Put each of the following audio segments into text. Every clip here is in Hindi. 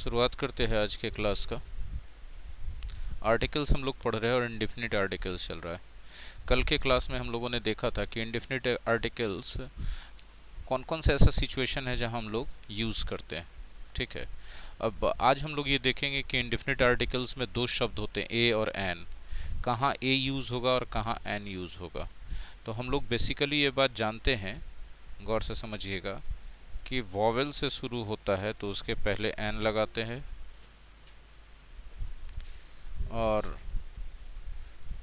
शुरुआत करते हैं आज के क्लास का। आर्टिकल्स हम लोग पढ़ रहे हैं और इंडेफिनिट आर्टिकल्स चल रहा है। कल के क्लास में हम लोगों ने देखा था कि इंडेफिनिट आर्टिकल्स कौन कौन सा ऐसा सिचुएशन है जहां हम लोग यूज़ करते हैं। ठीक है, अब आज हम लोग ये देखेंगे कि इंडेफिनिट आर्टिकल्स में दो शब्द होते हैं, ए और एन। कहाँ ए यूज़ होगा और कहाँ एन यूज़ होगा। तो हम लोग बेसिकली ये बात जानते हैं, गौर से समझिएगा, कि वॉवेल से शुरू होता है तो उसके पहले एन लगाते हैं, और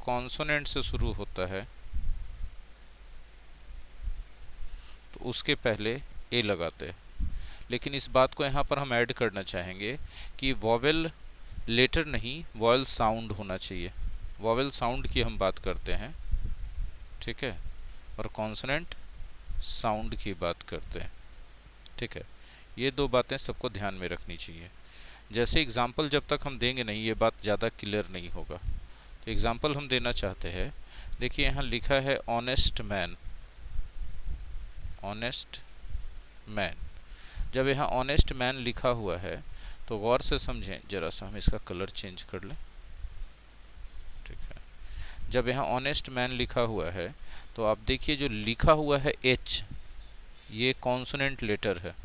कॉन्सोनेंट से शुरू होता है तो उसके पहले ए लगाते हैं। लेकिन इस बात को यहाँ पर हम ऐड करना चाहेंगे कि वॉवेल लेटर नहीं, वॉवेल साउंड होना चाहिए। वॉवेल साउंड की हम बात करते हैं, ठीक है, और कॉन्सोनेंट साउंड की बात करते हैं। ठीक है, ये दो बातें सबको ध्यान में रखनी चाहिए। जैसे एग्जाम्पल जब तक हम देंगे नहीं, ये बात ज़्यादा क्लियर नहीं होगा। तो एग्जाम्पल हम देना चाहते हैं। देखिए यहाँ लिखा है ऑनेस्ट मैन। ऑनेस्ट मैन, जब यहाँ ऑनेस्ट मैन लिखा हुआ है तो गौर से समझें जरा सा, हम इसका कलर चेंज कर लें। ठीक है, जब यहाँ ऑनेस्ट मैन लिखा हुआ है तो आप देखिए जो लिखा हुआ है एच, ये कॉन्सोनेंट लेटर है।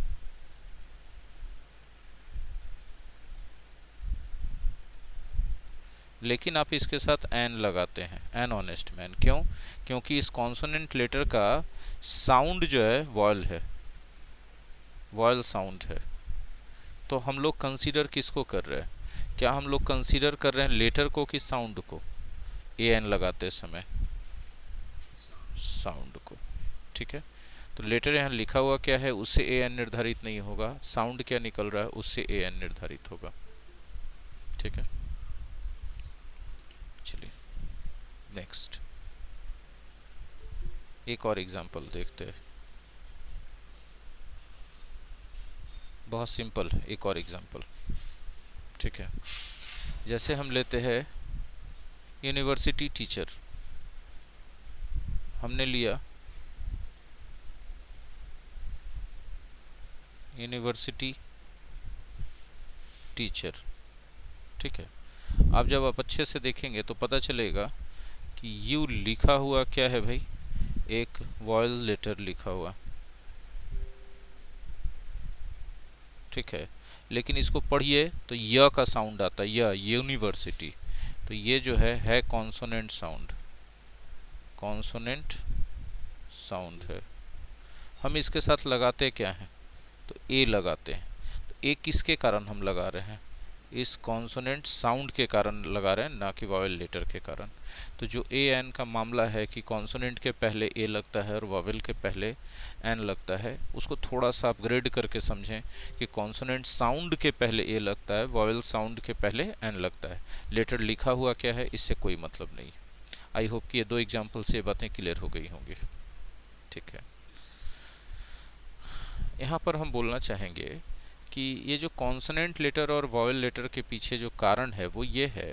लेकिन आप इसके साथ एन लगाते हैं, एन ऑनेस्ट मैन। क्यों? क्योंकि इस कॉन्सोनेंट लेटर का साउंड जो है वॉयल है, वॉयल साउंड है। तो हम लोग कंसीडर किसको कर रहे हैं? क्या हम लोग कंसीडर कर रहे हैं लेटर को कि साउंड को? ए एन लगाते समय साउंड को। ठीक है, तो लेटर यहाँ लिखा हुआ क्या है उससे ए एन निर्धारित नहीं होगा, साउंड क्या निकल रहा है उससे ए एन निर्धारित होगा। ठीक है, चलिए नेक्स्ट एक और एग्जांपल देखते हैं। बहुत सिंपल एक और एग्जांपल। ठीक है, जैसे हम लेते हैं यूनिवर्सिटी टीचर। हमने लिया यूनिवर्सिटी टीचर। ठीक है, अब जब आप अच्छे से देखेंगे तो पता चलेगा कि यू लिखा हुआ क्या है भाई, एक वॉयल लेटर लिखा हुआ। ठीक है, लेकिन इसको पढ़िए तो य का साउंड आता है, य यूनिवर्सिटी। तो ये जो है कॉन्सोनेंट साउंड, कॉन्सोनेंट साउंड है। हम इसके साथ लगाते क्या हैं? तो ए लगाते हैं। तो ए किसके कारण हम लगा रहे हैं? इस कॉन्सोनेंट साउंड के कारण लगा रहे हैं, ना कि वॉवेल लेटर के कारण। तो जो ए एन का मामला है कि कॉन्सोनेंट के पहले ए लगता है और वॉवेल के पहले एन लगता है, उसको थोड़ा सा अपग्रेड करके समझें कि कॉन्सोनेंट साउंड के पहले ए लगता है, वॉवेल साउंड के पहले एन लगता है। लेटर लिखा हुआ क्या है इससे कोई मतलब नहीं। आई होप कि ये दो एग्जाम्पल से बातें क्लियर हो गई होंगी। ठीक है, यहाँ पर हम बोलना चाहेंगे कि ये जो कॉन्सोनेंट लेटर और वॉवेल लेटर के पीछे जो कारण है वो ये है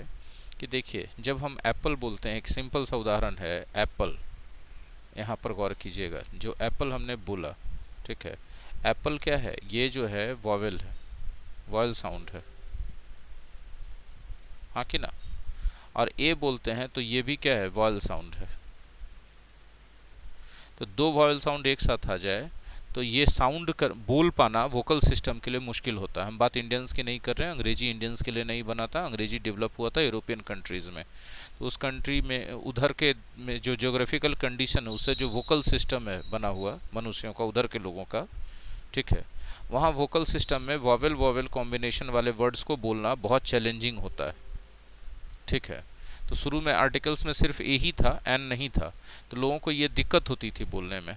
कि देखिए जब हम एप्पल बोलते हैं, एक सिंपल सा उदाहरण है एप्पल। यहाँ पर गौर कीजिएगा, जो एप्पल हमने बोला, ठीक है, एप्पल क्या है? ये जो है वॉवेल है, वॉवेल साउंड है, हाँ कि ना? और ए बोलते हैं तो ये भी क्या है? वॉवेल साउंड है। तो दो वॉवेल साउंड एक साथ आ जाए तो ये साउंड कर बोल पाना वोकल सिस्टम के लिए मुश्किल होता है। हम बात इंडियंस की नहीं कर रहे हैं, अंग्रेजी इंडियंस के लिए नहीं बना था, अंग्रेजी डेवलप हुआ था यूरोपियन कंट्रीज़ में। तो उस कंट्री में उधर के में जो ज्योग्राफिकल कंडीशन है उससे जो वोकल सिस्टम है बना हुआ मनुष्यों का, उधर के लोगों का, ठीक है, वहाँ वोकल सिस्टम में वॉवेल वॉवेल कॉम्बिनेशन वाले वर्ड्स को बोलना बहुत चैलेंजिंग होता है। ठीक है, तो शुरू में आर्टिकल्स में सिर्फ ए ही था, एन नहीं था, तो लोगों को ये दिक्कत होती थी बोलने में।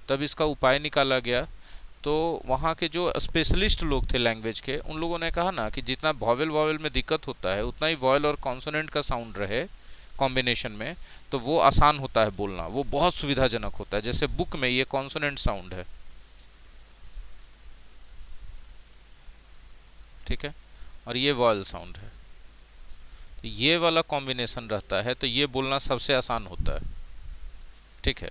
तब इसका उपाय निकाला गया। तो वहाँ के जो स्पेशलिस्ट लोग थे लैंग्वेज के, उन लोगों ने कहा ना कि जितना वॉवेल वॉवेल में दिक्कत होता है उतना ही वॉवेल और कॉन्सोनेंट का साउंड रहे कॉम्बिनेशन में, तो वो आसान होता है बोलना, वो बहुत सुविधाजनक होता है। जैसे बुक में ये कॉन्सोनेंट साउंड है, ठीक है, और ये वॉवेल साउंड है, तो ये वाला कॉम्बिनेशन रहता है तो ये बोलना सबसे आसान होता है। ठीक है,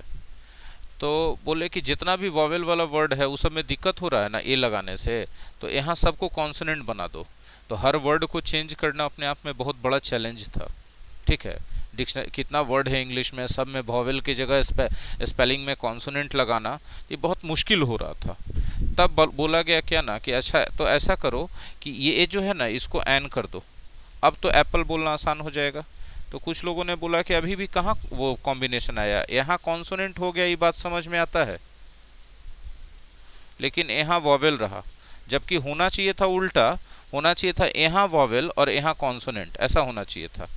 तो बोले कि जितना भी वॉवेल वाला वर्ड है उस सब में दिक्कत हो रहा है ना ए लगाने से, तो यहाँ सबको कॉन्सोनेंट बना दो। तो हर वर्ड को चेंज करना अपने आप में बहुत बड़ा चैलेंज था। ठीक है, डिक्शनरी कितना वर्ड है इंग्लिश में, सब में वॉवेल की जगह स्पेलिंग में कॉन्सोनेंट लगाना ये बहुत मुश्किल हो रहा था। तब बोला गया क्या ना कि अच्छा तो ऐसा करो कि ये जो है ना इसको एन कर दो, अब तो एप्पल बोलना आसान हो जाएगा। तो कुछ लोगों ने बोला कि अभी भी कहाँ वो कॉम्बिनेशन आया, यहाँ कॉन्सोनेंट हो गया, ये बात समझ में आता है, लेकिन यहाँ वॉवेल रहा, जबकि होना चाहिए था उल्टा, होना चाहिए था यहाँ वॉवेल और यहाँ कॉन्सोनेंट, ऐसा होना चाहिए था।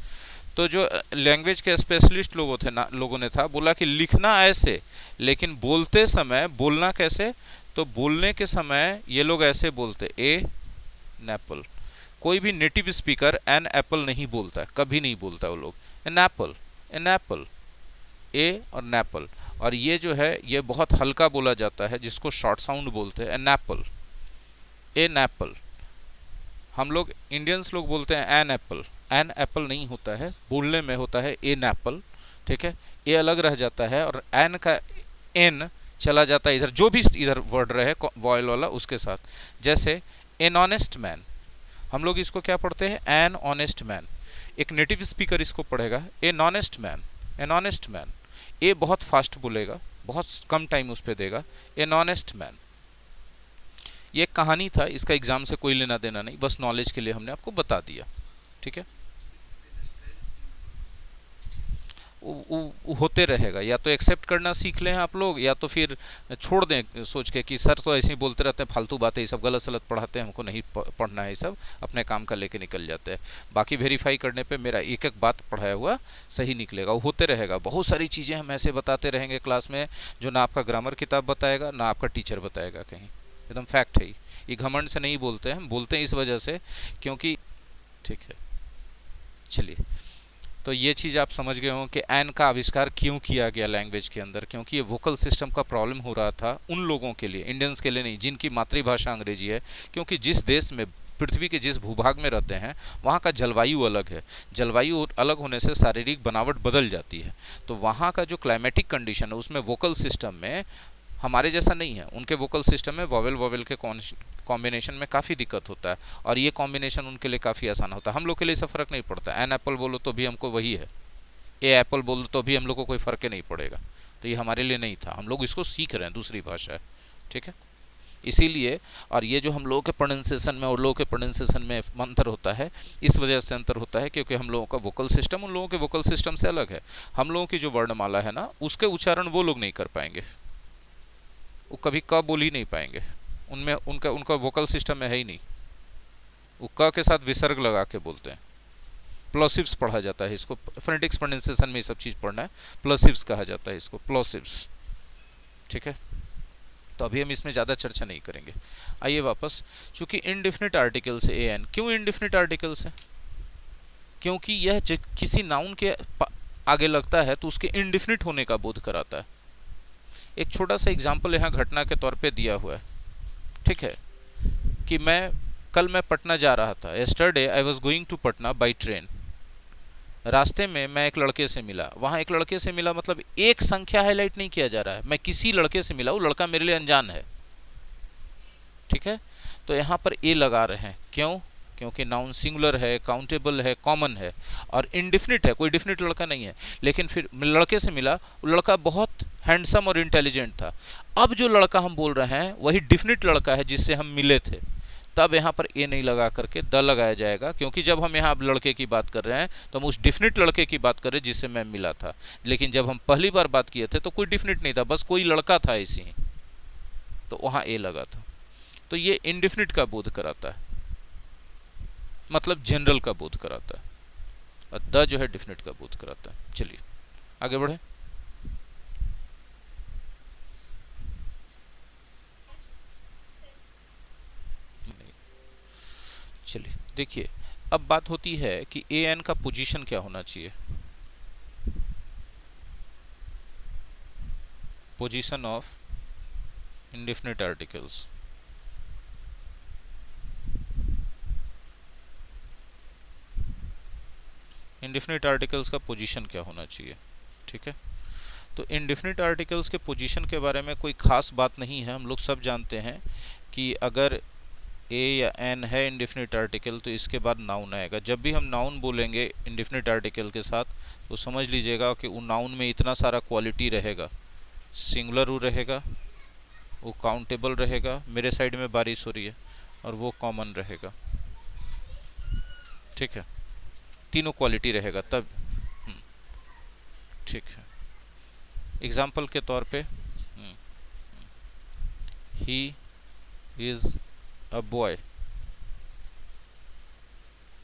तो जो लैंग्वेज के स्पेशलिस्ट लोगों ने था बोला कि लिखना ऐसे, लेकिन बोलते समय बोलना कैसे, तो बोलने के समय ये लोग ऐसे बोलते ए एप्पल। कोई भी नेटिव स्पीकर एन एप्पल नहीं बोलता, कभी नहीं बोलता वो लोग, एन एप्पल ए और नैपल। और ये जो है ये बहुत हल्का बोला जाता है, जिसको शॉर्ट साउंड बोलते हैं, एन एप्पल। हम लोग इंडियंस लोग बोलते हैं एन एप्पल नहीं होता है, बोलने में होता है एन एप्पल। ठीक है, ए अलग रह जाता है और एन का एन चला जाता है इधर, जो भी इधर वर्ड रहे वॉयल वाला उसके साथ। जैसे एन ऑनेस्ट मैन, हम लोग इसको क्या पढ़ते हैं, एन ऑनेस्ट मैन। एक नेटिव स्पीकर इसको पढ़ेगा एन ऑनेस्ट मैन। ए बहुत फास्ट बोलेगा, बहुत कम टाइम उस पर देगा, एन ऑनेस्ट मैन। ये एक कहानी था, इसका एग्जाम से कोई लेना देना नहीं, बस नॉलेज के लिए हमने आपको बता दिया। ठीक है, होते रहेगा, या तो एक्सेप्ट करना सीख लें आप लोग, या तो फिर छोड़ दें सोच के कि सर तो ऐसे ही बोलते रहते हैं, फालतू बातें, ये सब गलत सलत पढ़ाते हैं, हमको नहीं पढ़ना है, ये सब अपने काम का लेके निकल जाते हैं। बाकी वेरीफाई करने पे मेरा एक एक बात पढ़ाया हुआ सही निकलेगा, वो होते रहेगा। बहुत सारी चीज़ें हम ऐसे बताते रहेंगे क्लास में जो ना आपका ग्रामर किताब बताएगा ना आपका टीचर बताएगा कहीं, एकदम फैक्ट है। ये घमंड से नहीं बोलते हैं, हम बोलते हैं इस वजह से क्योंकि, ठीक है चलिए, तो ये चीज़ आप समझ गए हो कि एन का आविष्कार क्यों किया गया लैंग्वेज के अंदर, क्योंकि ये वोकल सिस्टम का प्रॉब्लम हो रहा था उन लोगों के लिए, इंडियंस के लिए नहीं, जिनकी मातृभाषा अंग्रेजी है। क्योंकि जिस देश में, पृथ्वी के जिस भूभाग में रहते हैं वहाँ का जलवायु अलग है, जलवायु अलग होने से शारीरिक बनावट बदल जाती है। तो वहाँ का जो क्लाइमेटिक कंडीशन है उसमें वोकल सिस्टम में हमारे जैसा नहीं है, उनके वोकल सिस्टम में वॉवेल के कॉम्बिनेशन में काफ़ी दिक्कत होता है, और ये कॉम्बिनेशन उनके लिए काफ़ी आसान होता है। हम लोग के लिए इससे फ़र्क नहीं पड़ता, एन एप्पल बोलो तो भी हमको वही है, ए एप्पल बोलो तो भी हम लोग को कोई फ़र्क नहीं पड़ेगा। तो ये हमारे लिए नहीं था, हम लोग इसको सीख रहे हैं, दूसरी भाषा है। ठीक है, इसीलिए, और ये जो हम लोगों के प्रोनाउंसिएशन में और लोगों के प्रोनाउंसिएशन में अंतर होता है, इस वजह से अंतर होता है क्योंकि हम लोगों का वोकल सिस्टम उन लोगों के वोकल सिस्टम से अलग है। हम लोगों की जो वर्णमाला है ना, उसके उच्चारण वो लोग नहीं कर पाएंगे, वो कभी क बोल ही नहीं पाएंगे, उनमें उनका वोकल सिस्टम में है ही नहीं। वो क के साथ विसर्ग लगा के बोलते हैं, प्लोसिव्स पढ़ा जाता है इसको, फोनेटिक्स प्रोनाउंसिएशन में ये सब चीज़ पढ़ना है, प्लोसिव्स कहा जाता है इसको, प्लोसिव्स। ठीक है, तो अभी हम इसमें ज़्यादा चर्चा नहीं करेंगे। आइए वापस, चूंकि इनडिफिनिट आर्टिकल्स है ए एन, क्यों इनडिफिनिट आर्टिकल्स है, क्योंकि यह किसी नाउन के आगे लगता है तो उसके इनडिफिनिट होने का बोध कराता है। एक छोटा सा एग्जाम्पल यहाँ घटना के तौर पे दिया हुआ है। ठीक है, कि कल मैं पटना जा रहा था, yesterday I was going to Patna by train. रास्ते में मैं एक लड़के से मिला, वहाँ एक लड़के से मिला मतलब एक संख्या हाईलाइट नहीं किया जा रहा है, मैं किसी लड़के से मिला, वो लड़का मेरे लिए अनजान है। ठीक है, तो यहाँ पर ए लगा रहे हैं, क्यों, क्योंकि नाउन सिंगुलर है, काउंटेबल है, कॉमन है और इनडिफिनिट है, कोई डिफिनिट लड़का नहीं है। लेकिन फिर लड़के से मिला, वो लड़का बहुत हैंडसम और इंटेलिजेंट था। अब जो लड़का हम बोल रहे हैं वही डिफिनिट लड़का है जिससे हम मिले थे, तब यहाँ पर ए नहीं लगा करके द लगाया जाएगा, क्योंकि जब हम यहाँ लड़के की बात कर रहे हैं तो हम उस डिफिनिट लड़के की बात कर रहे हैं जिससे मैं मिला था। लेकिन जब हम पहली बार बात किए थे तो कोई डिफिनिट नहीं था, बस कोई लड़का था ऐसे ही, तो वहाँ ए लगा था। तो ये इनडिफिनिट का बोध कराता है, मतलब जनरल का बोध कराता है, और द जो है डिफिनिट का बोध कराता है। चलिए आगे बढ़े। चलिए देखिए, अब बात होती है कि ए एन का पोजीशन क्या होना चाहिए, position of indefinite articles. Indefinite articles का पोजीशन क्या होना चाहिए। ठीक है, तो इंडेफिनिट आर्टिकल्स के पोजीशन के बारे में कोई खास बात नहीं है, हम लोग सब जानते हैं कि अगर ए या एन है इंडेफिनिट आर्टिकल तो इसके बाद नाउन आएगा। जब भी हम नाउन बोलेंगे इंडेफिनिट आर्टिकल के साथ तो समझ लीजिएगा कि वो नाउन में इतना सारा क्वालिटी रहेगा, सिंगुलर वो रहेगा, वो काउंटेबल रहेगा, मेरे साइड में बारिश हो रही है, और वो कॉमन रहेगा। ठीक है, तीनों क्वालिटी रहेगा तब। ठीक है, एग्जाम्पल के तौर पे ही इज अ बॉय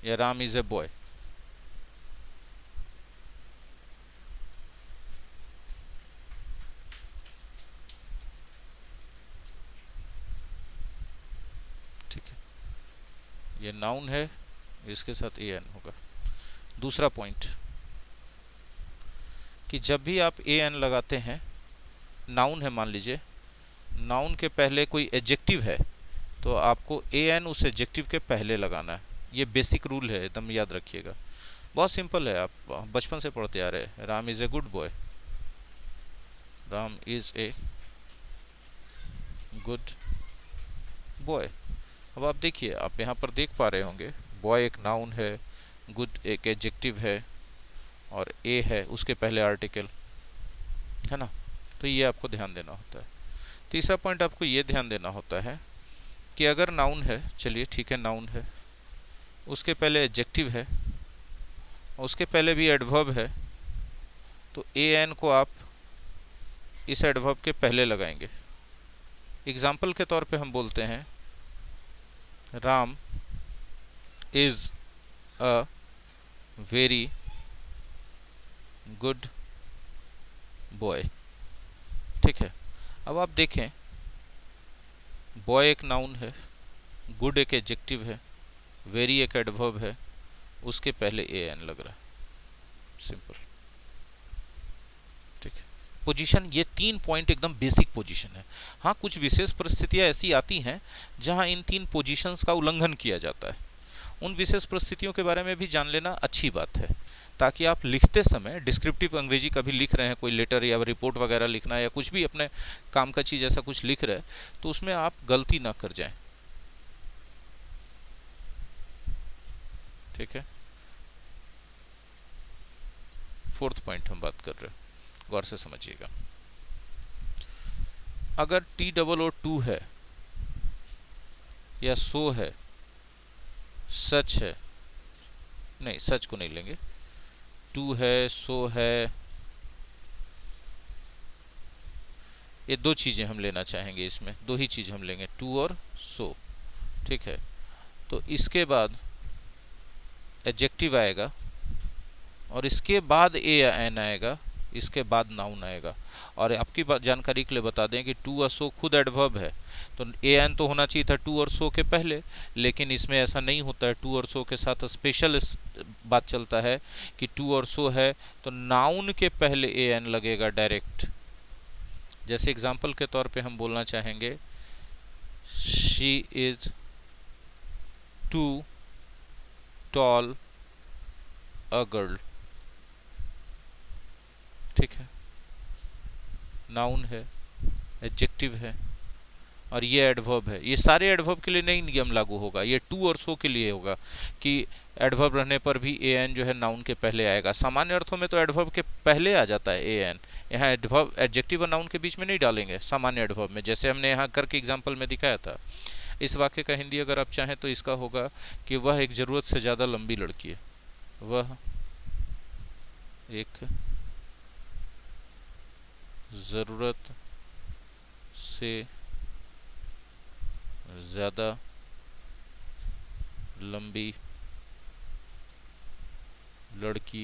या राम इज ए बॉय। ठीक है, ये नाउन है, इसके साथ ए एन होगा। दूसरा पॉइंट कि जब भी आप ए एन लगाते हैं, नाउन है मान लीजिए, नाउन के पहले कोई एडजेक्टिव है तो आपको ए एन उस एडजेक्टिव के पहले लगाना है। ये बेसिक रूल है, एकदम याद रखिएगा, बहुत सिंपल है, आप बचपन से पढ़ते आ रहे हैं। Ram is a good boy, Ram is a good boy. अब आप देखिए, आप यहाँ पर देख पा रहे होंगे, बॉय एक नाउन है, गुड एक एडजेक्टिव है, और ए है उसके पहले आर्टिकल है ना। तो ये आपको ध्यान देना होता है। तीसरा पॉइंट आपको ये ध्यान देना होता है कि अगर नाउन है, चलिए ठीक है नाउन है, उसके पहले एडजेक्टिव है, उसके पहले भी एडवर्ब है, तो ए एन को आप इस एडवर्ब के पहले लगाएंगे। एग्जाम्पल के तौर पे हम बोलते हैं Ram is a very good boy. ठीक है, अब आप देखें, बॉय एक नाउन है, गुड एक एडजेक्टिव है, वेरी एक एडवर्ब है, उसके पहले ए एन लग रहा है, सिंपल। ठीक है, पोजीशन, ये 3 पॉइंट एकदम बेसिक पोजीशन है। हाँ, कुछ विशेष परिस्थितियां ऐसी आती हैं जहां इन 3 पोजीशंस का उल्लंघन किया जाता है। उन विशेष परिस्थितियों के बारे में भी जान लेना अच्छी बात है, ताकि आप लिखते समय डिस्क्रिप्टिव अंग्रेजी कभी लिख रहे हैं, कोई लेटर या रिपोर्ट वगैरह लिखना है, या कुछ भी अपने काम का चीज़ ऐसा कुछ लिख रहे हैं, तो उसमें आप गलती ना कर जाएं। ठीक है, 4th पॉइंट हम बात कर रहे हैं, गौर से समझिएगा। अगर टी डबल ओ टू है, या सो है, सच है, नहीं सच को नहीं लेंगे, टू है, सो है, ये 2 चीज़ें हम लेना चाहेंगे, इसमें 2 ही चीज़ हम लेंगे, टू और सो। ठीक है, तो इसके बाद एडजेक्टिव आएगा, और इसके बाद ए या एन आएगा, इसके बाद नाउन आएगा। और आपकी जानकारी के लिए बता दें कि टू और सो खुद एडवर्ब है, तो ए एन तो होना चाहिए था टू और सो के पहले, लेकिन इसमें ऐसा नहीं होता है। टू और सो के साथ स्पेशल बात चलता है कि टू और सो है तो नाउन के पहले ए एन लगेगा डायरेक्ट। जैसे एग्जाम्पल के तौर पे हम बोलना चाहेंगे she is too tall a girl. ठीक है, नाउन है, एडजेक्टिव है, और ये एडवर्ब है। ये सारे एडवर्ब के लिए नहीं नियम लागू होगा, ये टू और सो के लिए होगा कि एडवर्ब रहने पर भी ए एन जो है नाउन के पहले आएगा। सामान्य अर्थों में तो एडवर्ब के पहले आ जाता है ए एन, यहाँ एडवर्ब एडजेक्टिव और नाउन के बीच में नहीं डालेंगे सामान्य एडवर्ब में, जैसे हमने यहाँ करके एग्जाम्पल में दिखाया था। इस वाक्य का हिंदी अगर आप चाहें तो इसका होगा कि वह एक ज़रूरत से ज़्यादा लंबी लड़की है, वह एक ज़रूरत से ज़्यादा लंबी लड़की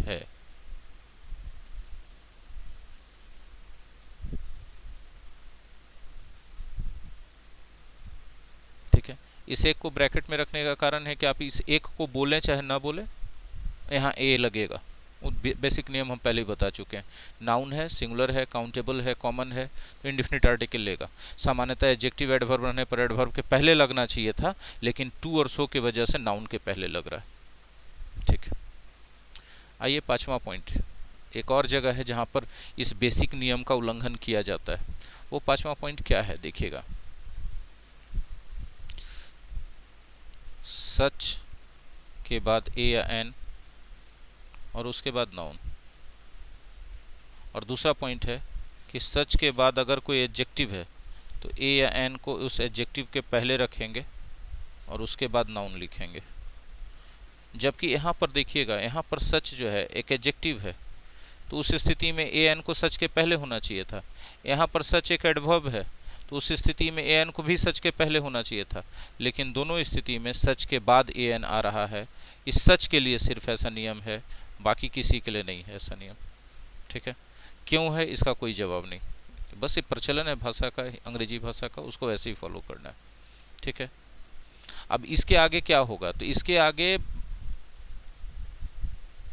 है। ठीक है, इस एक को ब्रैकेट में रखने का कारण है कि आप इस एक को बोलें चाहे ना बोलें, यहाँ ए लगेगा। बेसिक नियम हम पहले ही बता चुके हैं। नाउन है, सिंगुलर है, काउंटेबल है, कॉमन है, तो इंडेफिनिट आर्टिकल लेगा। सामान्यतः एडजेक्टिव एडवर्ब रहने पर एडवर्ब के पहले लगना चाहिए था, लेकिन टू और सो की वजह से नाउन के पहले लग रहा है। ठीक है, आइए 5वां पॉइंट। एक और जगह है जहाँ पर इस बेसिक नियम का उल्लंघन किया जाता है, वो 5वां पॉइंट क्या है देखिएगा, सच के बाद ए या एन और उसके बाद नाउन। और दूसरा पॉइंट है कि सच के बाद अगर कोई एडजेक्टिव है तो ए या एन को उस एडजेक्टिव के पहले रखेंगे और उसके बाद नाउन लिखेंगे। जबकि यहाँ पर देखिएगा, यहाँ पर सच जो है एक एडजेक्टिव है, तो उस स्थिति में ए एन को सच के पहले होना चाहिए था। यहाँ पर सच एक एडवर्ब है, तो उस स्थिति में ए एन को भी सच के पहले होना चाहिए था। लेकिन दोनों स्थिति में सच के बाद ए एन आ रहा है। इस सच के लिए सिर्फ ऐसा नियम है, बाकी किसी के लिए नहीं है ऐसा नियम। ठीक है, क्यों है इसका कोई जवाब नहीं, बस ये प्रचलन है भाषा का, अंग्रेजी भाषा का, उसको वैसे ही फॉलो करना है। ठीक है, अब इसके आगे क्या होगा, तो इसके आगे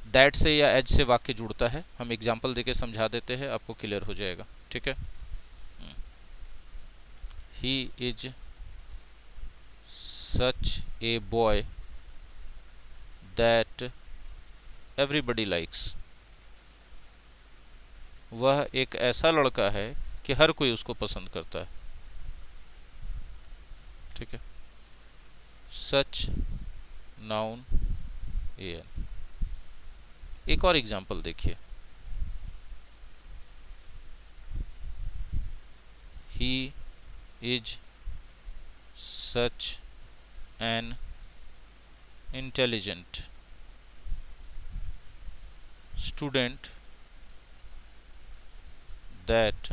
दैट से या एज से वाक्य जुड़ता है। हम एग्जाम्पल देके समझा देते हैं, आपको क्लियर हो जाएगा। ठीक है, he is such a boy that everybody likes. वह एक ऐसा लड़का है कि हर कोई उसको पसंद करता है। ठीक है, सच नाउन ए एन। एक और एग्जाम्पल देखिए, he is such an intelligent student that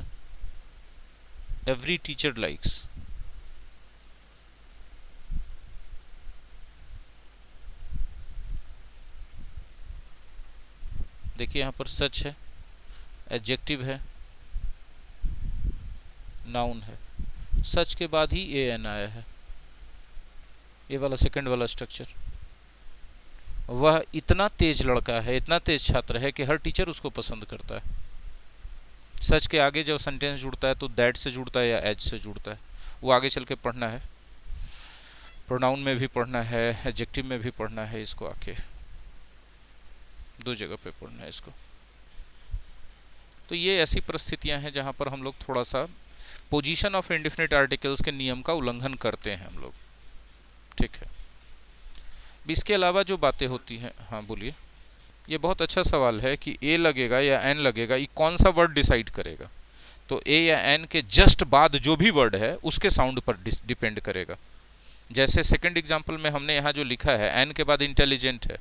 every teacher likes. देखिए यहाँ पर सच है, एडजेक्टिव है, नाउन है, सच के बाद ही ए एन आया है, ये वाला सेकंड वाला स्ट्रक्चर। वह इतना तेज लड़का है, इतना तेज छात्र है कि हर टीचर उसको पसंद करता है। सच के आगे जब सेंटेंस जुड़ता है तो दैट से जुड़ता है या एज से जुड़ता है, वो आगे चल के पढ़ना है, प्रोनाउन में भी पढ़ना है, एडजेक्टिव में भी पढ़ना है, इसको आके दो जगह पे पढ़ना है इसको। तो ये ऐसी परिस्थितियां हैं जहां पर हम लोग थोड़ा सा पोजीशन ऑफ इंडेफिनिट आर्टिकल्स के नियम का उल्लंघन करते हैं हम लोग। ठीक है, इसके अलावा जो बातें होती हैं, हाँ बोलिए। ये बहुत अच्छा सवाल है कि ए लगेगा या एन लगेगा, ये कौन सा वर्ड डिसाइड करेगा। तो ए या एन के जस्ट बाद जो भी वर्ड है उसके साउंड पर डिपेंड करेगा। जैसे सेकंड एग्जांपल में हमने यहाँ जो लिखा है, एन के बाद इंटेलिजेंट है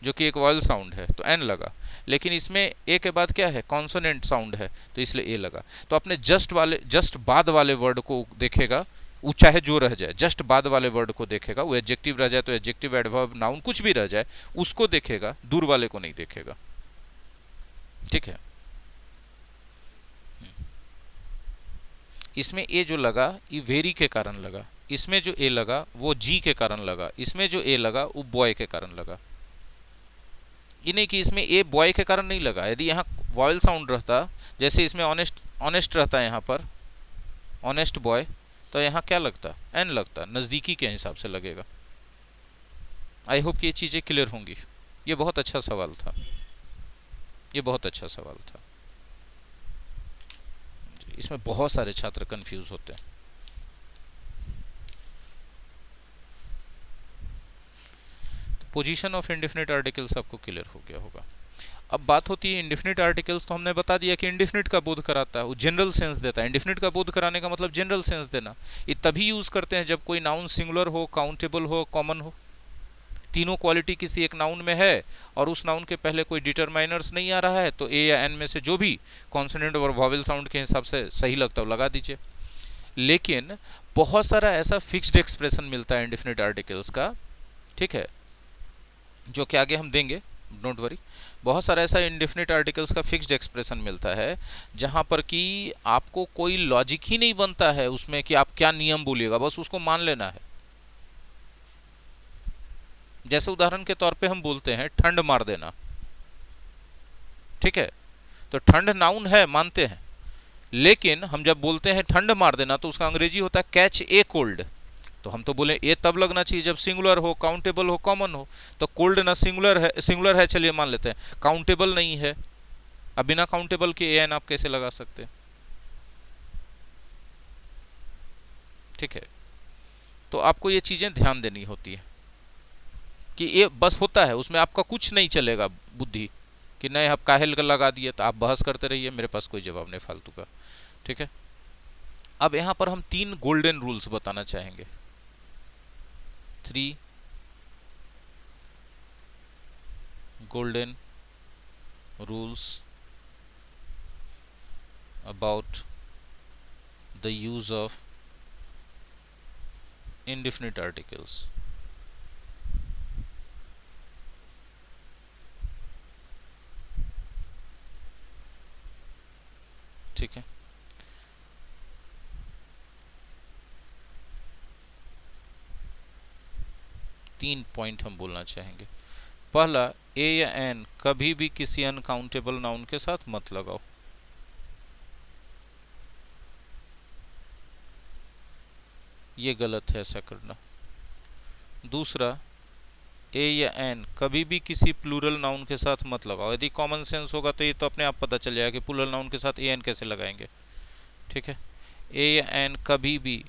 जो कि एक वॉयल साउंड है, तो एन लगा। लेकिन इसमें ए के बाद क्या है, कॉन्सोनेंट साउंड है, तो इसलिए ए लगा। तो अपने जस्ट बाद वाले वर्ड को देखेगा, वो चाहे जो रह जाए, जस्ट बाद वाले वर्ड को देखेगा। वो एडजेक्टिव रह जाए तो एडजेक्टिव, एडवर्ब, नाउन कुछ भी रह जाए उसको देखेगा, दूर वाले को नहीं देखेगा। ठीक है, इसमें ए जो लगा ये वेरी के कारण लगा, इसमें जो ए लगा वो जी के कारण लगा, इसमें जो ए लगा वो बॉय के कारण लगा। ये नहीं कि इसमें ए बॉय के कारण नहीं लगा। यदि यहाँ वॉयल साउंड रहता, जैसे इसमें ऑनेस्ट रहता है यहाँ पर ऑनेस्ट बॉय, तो यहाँ क्या लगता, एन लगता, नज़दीकी के हिसाब से लगेगा। आई होप कि ये चीज़ें क्लियर होंगी। ये बहुत अच्छा सवाल था, ये बहुत अच्छा सवाल था। इसमें बहुत सारे छात्र कंफ्यूज होते हैं। पोजीशन ऑफ इंडेफिनिट आर्टिकल्स आपको क्लियर हो गया होगा। अब बात होती है इंडेफिनिट आर्टिकल्स, तो हमने बता दिया कि इंडेफिनिट का बोध कराता है, वो जनरल सेंस देता है। इंडेफिनिट का बोध कराने का मतलब जनरल सेंस देना। ये तभी यूज करते हैं जब कोई नाउन सिंगुलर हो, काउंटेबल हो, कॉमन हो। तीनों क्वालिटी किसी एक नाउन में है और उस नाउन के पहले कोई डिटरमाइनर्स नहीं आ रहा है, तो ए या एन में से जो भी कॉन्सोनेंट और वॉवेल साउंड के हिसाब से सही लगता है लगा दीजिए। लेकिन बहुत सारा ऐसा फिक्स्ड एक्सप्रेशन मिलता है इंडेफिनिट आर्टिकल्स का, ठीक है, जो कि आगे हम देंगे, डोंट वरी। बहुत सारा ऐसा इंडेफिनिट आर्टिकल्स का फिक्स्ड एक्सप्रेशन मिलता है जहां पर कि आपको कोई लॉजिक ही नहीं बनता है उसमें कि आप क्या नियम बोलिएगा, बस उसको मान लेना है। जैसे उदाहरण के तौर पे हम बोलते हैं ठंड मार देना, ठीक है, तो ठंड नाउन है मानते हैं, लेकिन हम जब बोलते हैं ठंड मार देना तो उसका अंग्रेजी होता है कैच ए कोल्ड। तो हम तो बोले ए तब लगना चाहिए जब सिंगुलर हो, काउंटेबल हो, कॉमन हो। तो कोल्ड ना सिंगुलर है चलिए मान लेते हैं, काउंटेबल नहीं है। अब बिना काउंटेबल के ए एन आप कैसे लगा सकते हैं? ठीक है, तो आपको ये चीजें ध्यान देनी होती है कि ये बस होता है, उसमें आपका कुछ नहीं चलेगा बुद्धि कि नहीं आप काहेल का लगा दिए, तो आप बहस करते रहिए, मेरे पास कोई जवाब नहीं फालतू का। ठीक है, अब यहां पर हम 3 गोल्डन रूल्स बताना चाहेंगे। 3 golden rules about the use of indefinite articles। ठीक है, तीन पॉइंट हम बोलना चाहेंगे। पहला, ए या एन कभी भी किसी अनकाउंटेबल नाउन के साथ मत लगाओ। ये गलत है ऐसा करना। दूसरा, ए या एन कभी भी किसी प्लूरल नाउन के साथ मत लगाओ। यदि कॉमन सेंस होगा तो ये तो अपने आप पता चल जाएगा कि प्लूरल नाउन के साथ ए एन कैसे लगाएंगे। ठीक है, ए या एन कभी भी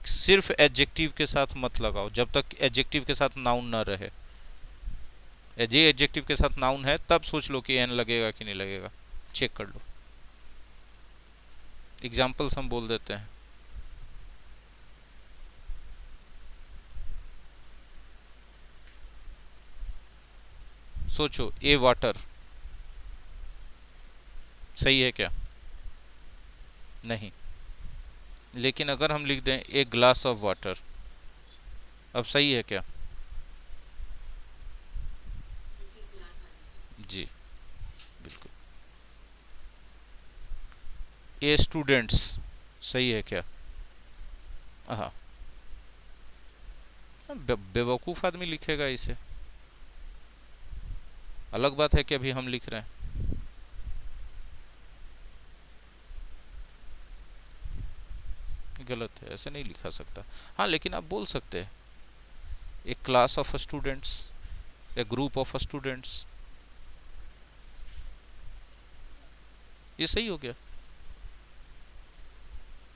सिर्फ एडजेक्टिव के साथ मत लगाओ जब तक एडजेक्टिव के साथ नाउन ना रहे। जे एडजेक्टिव के साथ नाउन है तब सोच लो कि एन लगेगा कि नहीं लगेगा, चेक कर लो। एग्जाम्पल्स हम बोल देते हैं। सोचो, ए वाटर सही है क्या? नहीं। लेकिन अगर हम लिख दें ए ग्लास ऑफ वाटर, अब सही है क्या? जी बिल्कुल। ए स्टूडेंट्स सही है क्या? हाँ, बेवकूफ़ आदमी लिखेगा इसे। अलग बात है कि अभी हम लिख रहे हैं। गलत है, ऐसे नहीं लिखा सकता। हाँ, लेकिन आप बोल सकते हैं a class of students, a group of students, ये सही हो गया।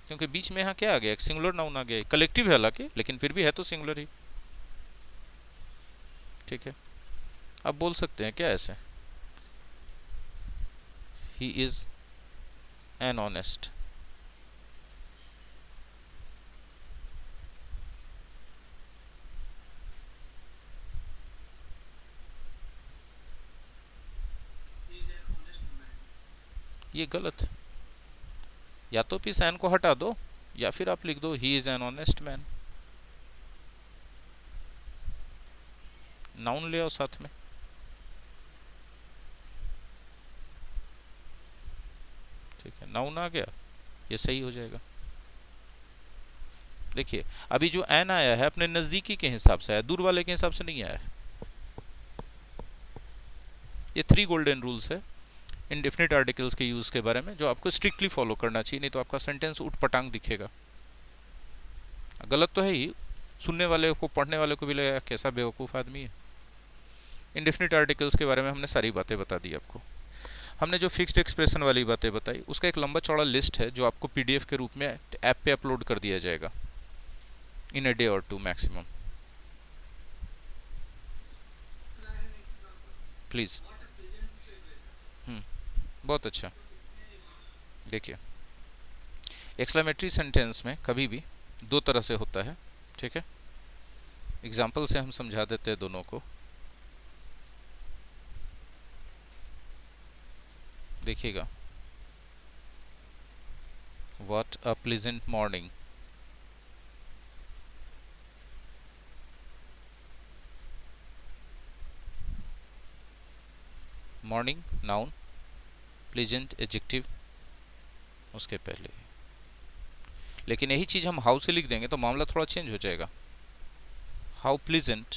क्योंकि बीच में यहाँ क्या आ गया, एक सिंगुलर नाउन आ गया। कलेक्टिव है हालांकि, लेकिन फिर भी है तो सिंगुलर ही। ठीक है, आप बोल सकते हैं क्या ऐसे, ही इज एन ऑनेस्ट। ये गलत है। या तो पीस एन को हटा दो या फिर आप लिख दो he is an honest man. Noun ले आओ साथ में। ठीक है, नाउन आ गया, ये सही हो जाएगा। देखिए, अभी जो एन आया है अपने नजदीकी के हिसाब से आया, दूर वाले के हिसाब से नहीं आया है। ये 3 गोल्डन रूल्स है इंडेफिनिट आर्टिकल्स के यूज के बारे में, जो आपको स्ट्रिक्टली फॉलो करना चाहिए, नहीं तो आपका सेंटेंस उठपटांग दिखेगा। गलत तो है ही, सुनने वाले को, पढ़ने वाले को भी लगेगा कैसा बेवकूफ़ आदमी है। इंडेफिनिट आर्टिकल्स के बारे में हमने सारी बातें बता दी आपको। हमने जो फिक्स्ड एक्सप्रेशन वाली बातें बताई उसका एक लंबा चौड़ा लिस्ट है जो आपको पीडीएफ के रूप में ऐप पे अपलोड कर दिया जाएगा इन अ डे और 2 मैक्सिमम। प्लीज़। बहुत अच्छा। देखिए, एक्सक्लेमेटरी सेंटेंस में कभी भी 2 तरह से होता है। ठीक है, एग्जाम्पल से हम समझा देते हैं दोनों को। देखिएगा, what a pleasant morning. Morning noun, pleasant adjective उसके पहले। लेकिन यही चीज हम हाउ से लिख देंगे तो मामला थोड़ा चेंज हो जाएगा। हाउ प्लीजेंट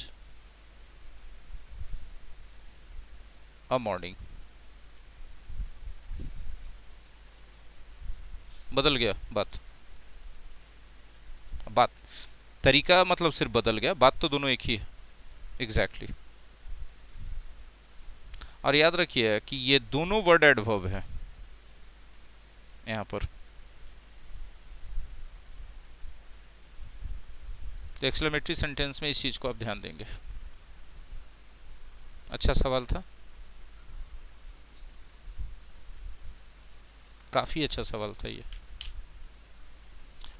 अ मॉर्निंग, बदल गया बात। बात तरीका मतलब सिर्फ बदल गया, बात तो दोनों एक ही है। Exactly exactly। और याद रखिए कि ये दोनों वर्ड एडवर्ब है यहां पर। तो एक्सक्लेमेटरी सेंटेंस में इस चीज को आप ध्यान देंगे। अच्छा सवाल था, काफी अच्छा सवाल था ये।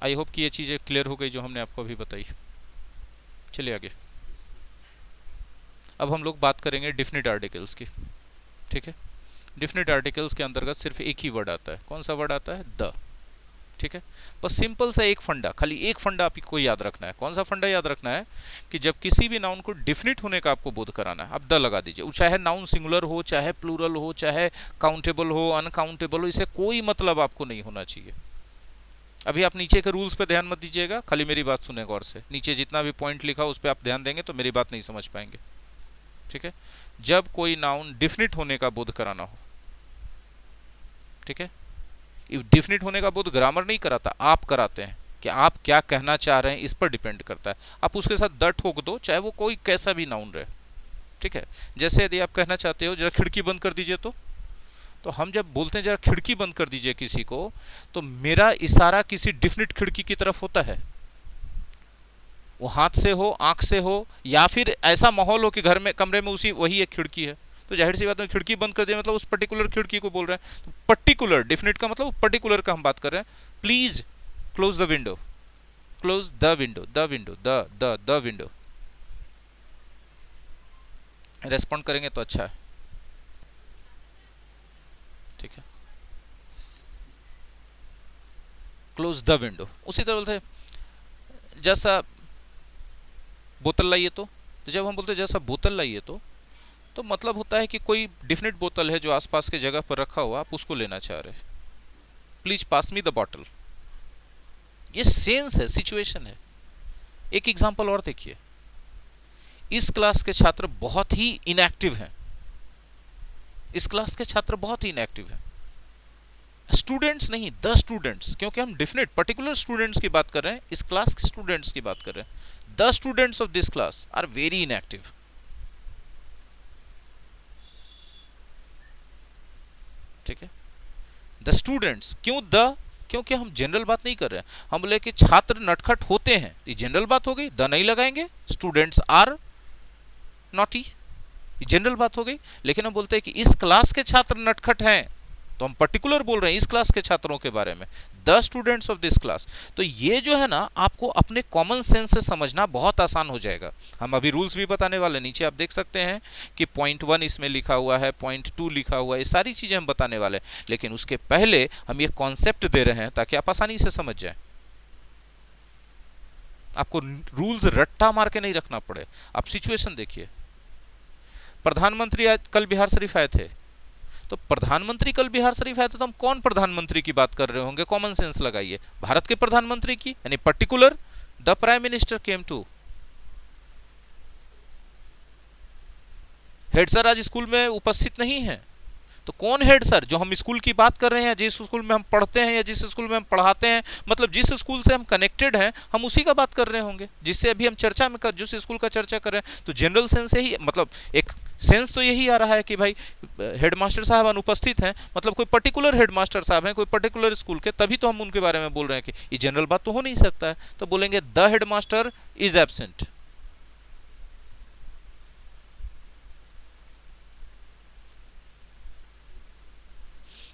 आई होप कि ये चीजें क्लियर हो गई जो हमने आपको अभी बताई। चलिए आगे। अब हम लोग बात करेंगे डिफिनिट आर्टिकल्स की। ठीक है, डिफिनिट आर्टिकल्स के अंतर्गत सिर्फ एक ही वर्ड आता है। कौन सा वर्ड आता है? द। ठीक है, बस सिंपल सा एक फंडा, खाली एक फंडा आपको याद रखना है। कौन सा फंडा याद रखना है? कि जब किसी भी नाउन को डिफिनिट होने का आपको बोध कराना है, आप द लगा दीजिए। चाहे नाउन सिंगुलर हो, चाहे प्लूरल हो, चाहे काउंटेबल हो, अनकाउंटेबल हो, इससे कोई मतलब आपको नहीं होना चाहिए। अभी आप नीचे के रूल्स पे ध्यान मत दीजिएगा, खाली मेरी बात सुने गौर से। नीचे जितना भी पॉइंट लिखा उस पर आप ध्यान देंगे तो मेरी बात नहीं समझ पाएंगे। ठीक है, जब कोई नाउन डिफिनिट होने का बोध कराना हो, ठीक है, डिफिनिट होने का बोध ग्रामर नहीं कराता, आप कराते हैं कि आप क्या कहना चाह रहे हैं, इस पर डिपेंड करता है। आप उसके साथ द ठोक दो, चाहे वो कोई कैसा भी नाउन रहे। ठीक है, जैसे यदि आप कहना चाहते हो जरा खिड़की बंद कर दीजिए, तो हम जब बोलते हैं जरा खिड़की बंद कर दीजिए किसी को, तो मेरा इशारा किसी डिफिनिट खिड़की की तरफ होता है। वो हाथ से हो, आंख से हो, या फिर ऐसा माहौल हो कि घर में, कमरे में उसी वही एक खिड़की है, तो जाहिर सी बात है खिड़की बंद कर दिया मतलब उस पर्टिकुलर खिड़की को बोल रहे हैं। तो पर्टिकुलर डिफिनिट का मतलब पर्टिकुलर का हम बात कर रहे हैं। Please close the window, close the window, the window, the window. Respond करेंगे तो अच्छा है। ठीक है, क्लोज द विंडो। उसी तरह बोलते हैं जैसा बोतल लाइए, तो जब हम बोलते हैं जैसा बोतल लाइए, तो मतलब होता है कि कोई डिफिनिट बोतल है जो आसपास के जगह पर रखा हुआ, आप उसको लेना चाह रहे हैं। Please pass me the bottle. ये सेंस है, सिचुएशन है। एक एग्जांपल और देखिए, इस क्लास के छात्र बहुत ही इनएक्टिव हैं। इस क्लास के छात्र बहुत ही इनएक्टिव हैं। स्टूडेंट्स नहीं, द स्टूडेंट्स, क्योंकि हम डिफिनिट पर्टिकुलर स्टूडेंट्स की बात कर रहे हैं, इस क्लास के स्टूडेंट्स की बात कर रहे हैं। The students of this class are very inactive. ठीक है, द स्टूडेंट्स। क्यों द? क्योंकि हम जनरल बात नहीं कर रहे हैं। हम बोले कि छात्र नटखट होते हैं, ये जनरल बात हो गई, द नहीं लगाएंगे। स्टूडेंट्स आर नॉटी, ये जनरल बात हो गई। लेकिन हम बोलते हैं कि इस क्लास के छात्र नटखट हैं, तो हम पर्टिकुलर बोल रहे हैं इस क्लास के छात्रों के बारे में, the students of this class. तो ये जो है ना, आपको अपने कॉमन सेंस से समझना बहुत आसान हो जाएगा। हम अभी रूल्स भी बताने वाले, नीचे आप देख सकते हैं कि पॉइंट 1 इसमें लिखा हुआ है, पॉइंट 2 लिखा हुआ है, ये सारी चीजें हम बताने वाले हैं। लेकिन उसके पहले हम ये कॉन्सेप्ट दे रहे हैं ताकि आप आसानी से समझ जाए। आपको रूल्स रट्टा मार के नहीं रखना पड़े। आप सिचुएशन देखिए। प्रधानमंत्री आज कल बिहार शरीफ आए थे, तो प्रधानमंत्री कल बिहार शरीफ आए थे, तो हम कौन प्रधानमंत्री की बात कर रहे होंगे? कॉमन सेंस लगाइए, भारत के प्रधानमंत्री की, यानी particular the prime minister came to. Head sir आज स्कूल में उपस्थित नहीं है, तो कौन हेड सर? जो हम स्कूल की बात कर रहे हैं, जिस स्कूल में हम पढ़ते हैं या जिस स्कूल में हम पढ़ाते हैं, मतलब जिस स्कूल से हम कनेक्टेड हैं, हम उसी का बात कर रहे होंगे, जिससे अभी हम चर्चा में जिस स्कूल का चर्चा कर रहे हैं। तो जनरल सेंस यही, मतलब एक सेंस तो यही आ रहा है कि भाई हेडमास्टर साहब अनुपस्थित हैं, मतलब कोई पर्टिकुलर हेडमास्टर साहब हैं कोई पर्टिकुलर स्कूल के, तभी तो हम उनके बारे में बोल रहे हैं। कि ये जनरल बात तो हो नहीं सकता है, तो बोलेंगे the headmaster is absent.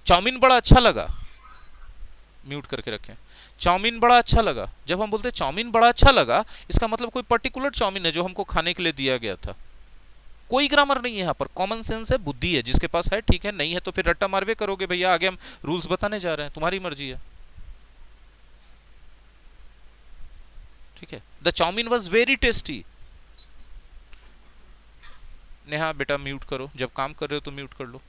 Chowmein बड़ा अच्छा लगा, म्यूट करके रखें। चाउमीन बड़ा अच्छा लगा, जब हम बोलते हैं चाउमीन बड़ा अच्छा लगा, इसका मतलब कोई पर्टिकुलर चाउमीन है जो हमको खाने के लिए दिया गया था। कोई ग्रामर नहीं है यहाँ पर, कॉमन सेंस है, बुद्धि है। जिसके पास है ठीक है, नहीं है तो फिर रट्टा मारवे करोगे भैया। आगे हम रूल्स बताने जा रहे हैं, तुम्हारी मर्जी है। ठीक है, the chowmein was very tasty. Neha बेटा म्यूट करो, जब काम कर रहे हो तो म्यूट कर लो।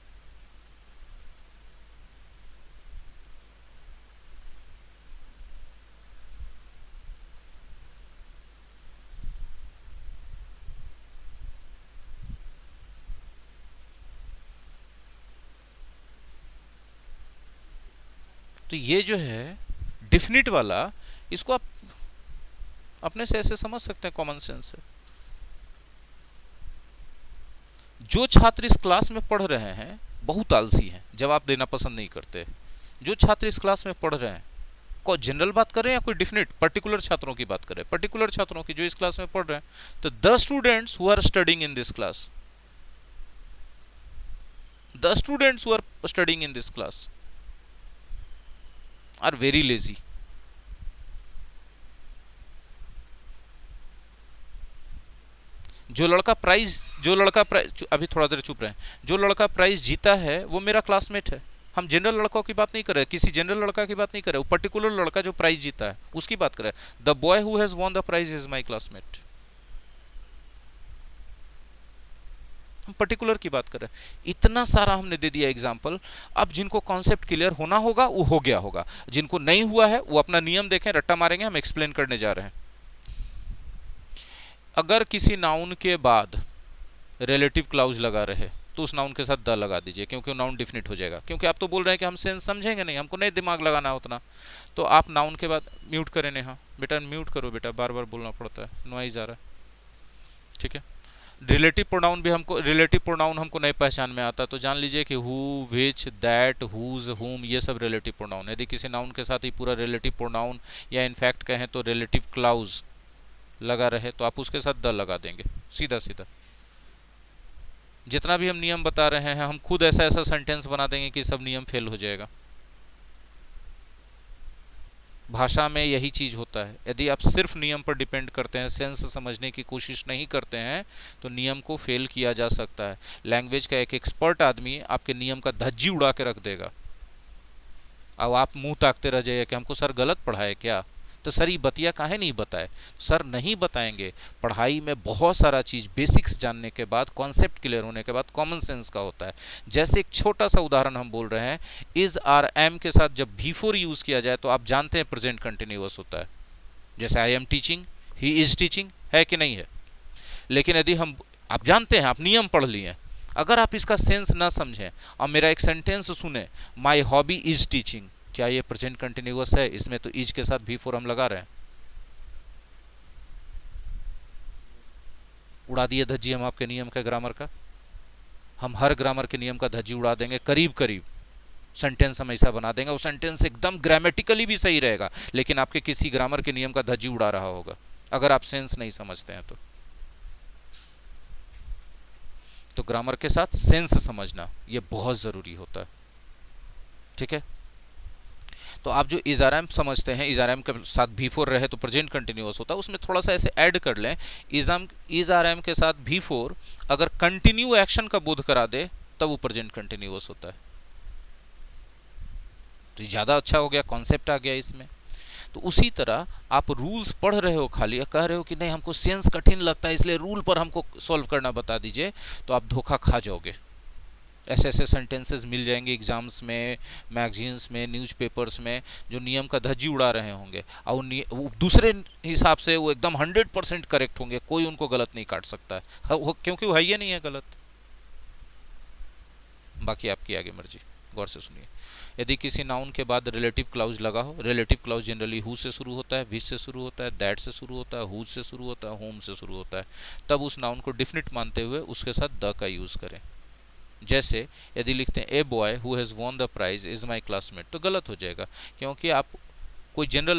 तो ये जो है डिफिनिट वाला, इसको आप अपने से ऐसे समझ सकते हैं कॉमन सेंस से। जो छात्र इस क्लास में पढ़ रहे हैं बहुत आलसी हैं, जवाब देना पसंद नहीं करते। जो छात्र इस क्लास में पढ़ रहे हैं जनरल बात कर रहे हैं या कोई डिफिनिट पर्टिकुलर छात्रों की बात कर रहे हैं? पर्टिकुलर छात्रों की जो इस क्लास में पढ़ रहे हैं। तो the students who are studying in this class, the students who are studying in this class are very lazy. जो लड़का प्राइज अभी थोड़ा देर चुप रहे, जो लड़का प्राइज जीता है वो मेरा क्लासमेट है। हम जनरल लड़कों की बात नहीं कर रहे, किसी जनरल लड़का की बात नहीं कर रहे, वो पर्टिकुलर लड़का जो प्राइज जीता है उसकी बात कर रहे हैं। The boy who has won the prize is my classmate. हम पर्टिकुलर की बात कर रहे हैं। इतना सारा हमने दे दिया एग्जाम्पल। अब जिनको कॉन्सेप्ट क्लियर होना होगा वो हो गया होगा, जिनको नहीं हुआ है वो अपना नियम देखें, रट्टा मारेंगे, हम एक्सप्लेन करने जा रहे हैं। अगर किसी नाउन के बाद रिलेटिव क्लाउज लगा रहे तो उस नाउन के साथ द लगा दीजिए, क्योंकि वो नाउन डिफिनिट हो जाएगा। क्योंकि आप तो बोल रहे हैं कि हम सेंस समझेंगे नहीं, हमको नहीं दिमाग लगाना उतना, तो आप नाउन के बाद म्यूट करें। नेहा बेटा म्यूट करो बेटा, बार बार बोलना पड़ता है, नॉइज आ रहा है। ठीक है, रिलेटिव प्रोनाउन भी हमको, रिलेटिव प्रोनाउन हमको नहीं पहचान में आता तो जान लीजिए कि हु, विच, दैट, हुज, हुम, ये सब रिलेटिव प्रोनाउन। यदि किसी नाउन के साथ ही पूरा रिलेटिव प्रोनाउन या इनफैक्ट कहें तो रिलेटिव क्लाउज लगा रहे तो आप उसके साथ द लगा देंगे सीधा सीधा। जितना भी हम नियम बता रहे हैं हम खुद ऐसा ऐसा सेंटेंस बना देंगे कि सब नियम फेल हो जाएगा। भाषा में यही चीज होता है, यदि आप सिर्फ नियम पर डिपेंड करते हैं, सेंस समझने की कोशिश नहीं करते हैं तो नियम को फेल किया जा सकता है। लैंग्वेज का एक एक्सपर्ट आदमी आपके नियम का धज्जी उड़ा के रख देगा। अब आप मुंह ताकते रह जाइए कि हमको सर गलत पढ़ाए क्या, तो सर ये बतिया काहे नहीं बताए? सर नहीं बताएंगे। पढ़ाई में बहुत सारा चीज़ बेसिक्स जानने के बाद, कॉन्सेप्ट क्लियर होने के बाद कॉमन सेंस का होता है। जैसे एक छोटा सा उदाहरण हम बोल रहे हैं, इज आर एम के साथ जब बिफोर यूज़ किया जाए तो आप जानते हैं प्रेजेंट कंटिन्यूअस होता है। जैसे I am teaching, he is teaching, है कि नहीं है? लेकिन यदि हम, आप जानते हैं, आप नियम पढ़ लिए, अगर आप इसका सेंस ना समझें और मेरा एक सेंटेंस सुने, माई हॉबी इज टीचिंग, क्या ये प्रेजेंट कंटिन्यूअस है? इसमें तो इज के साथ बिफोर हम लगा रहे हैं। उड़ा दिए धज्जी हम आपके नियम का, ग्रामर का। हम हर ग्रामर के नियम का धज्जी उड़ा देंगे, करीब करीब सेंटेंस हम ऐसा बना देंगे, वो सेंटेंस एकदम ग्रामेटिकली भी सही रहेगा लेकिन आपके किसी ग्रामर के नियम का धज्जी उड़ा रहा होगा, अगर आप सेंस नहीं समझते हैं तो ग्रामर के साथ सेंस समझना ये बहुत जरूरी होता है। ठीक है, तो आप जो इज आर एम समझते हैं, इज आर एम के साथ बिफोर रहे तो प्रेजेंट कंटिन्यूअस होता है, उसमें थोड़ा सा ऐसे ऐड कर लें, इज आर एम के साथ बिफोर अगर कंटिन्यू एक्शन का बोध करा दे तब वो प्रेजेंट कंटिन्यूअस होता है। तो ज़्यादा अच्छा हो गया, कॉन्सेप्ट आ गया इसमें। तो उसी तरह आप रूल्स पढ़ रहे हो खाली, कह रहे हो कि नहीं हमको सेंस कठिन लगता है इसलिए रूल पर हमको सॉल्व करना बता दीजिए, तो आप धोखा खा जाओगे। ऐसे ऐसे सेंटेंसेस मिल जाएंगे एग्जाम्स में, मैगजीन्स में, न्यूज़पेपर्स में, जो नियम का धज्जी उड़ा रहे होंगे और वो दूसरे हिसाब से वो एकदम 100% करेक्ट होंगे, कोई उनको गलत नहीं काट सकता है क्योंकि वो है ही नहीं है गलत। बाकी आपकी आगे मर्जी, गौर से सुनिए। यदि किसी नाउन के बाद रिलेटिव क्लाउज लगा हो, रिलेटिव क्लाउज जनरली हु से शुरू होता है, विच से शुरू होता है, दैट से शुरू होता है, हुज से शुरू होता है, होम से शुरू होता है, तब उस नाउन को डिफिनिट मानते हुए उसके साथ द का यूज़ करें। जैसे यदि लिखते हैं a boy who has won the prize is my classmate, तो गलत हो जाएगा क्योंकि आप कोई जनरल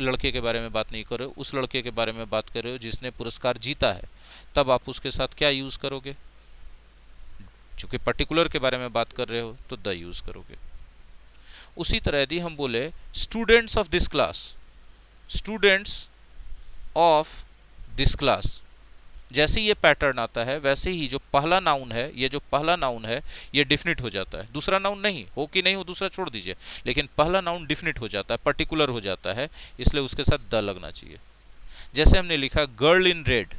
लड़के के बारे में बात नहीं कर रहे हो, उस लड़के के बारे में बात कर रहे हो जिसने पुरस्कार जीता है। तब आप उसके साथ क्या यूज़ करोगे? चूंकि पर्टिकुलर के बारे में बात कर रहे हो तो द यूज़ करोगे। उसी तरह यदि हम बोले students of this class, students of this class, जैसे ये पैटर्न आता है वैसे ही जो पहला नाउन है, ये जो पहला नाउन है ये डिफिनिट हो जाता है। दूसरा नाउन नहीं हो कि नहीं हो, दूसरा छोड़ दीजिए, लेकिन पहला नाउन डिफिनिट हो जाता है, पर्टिकुलर हो जाता है, इसलिए उसके साथ द लगना चाहिए। जैसे हमने लिखा girl in red,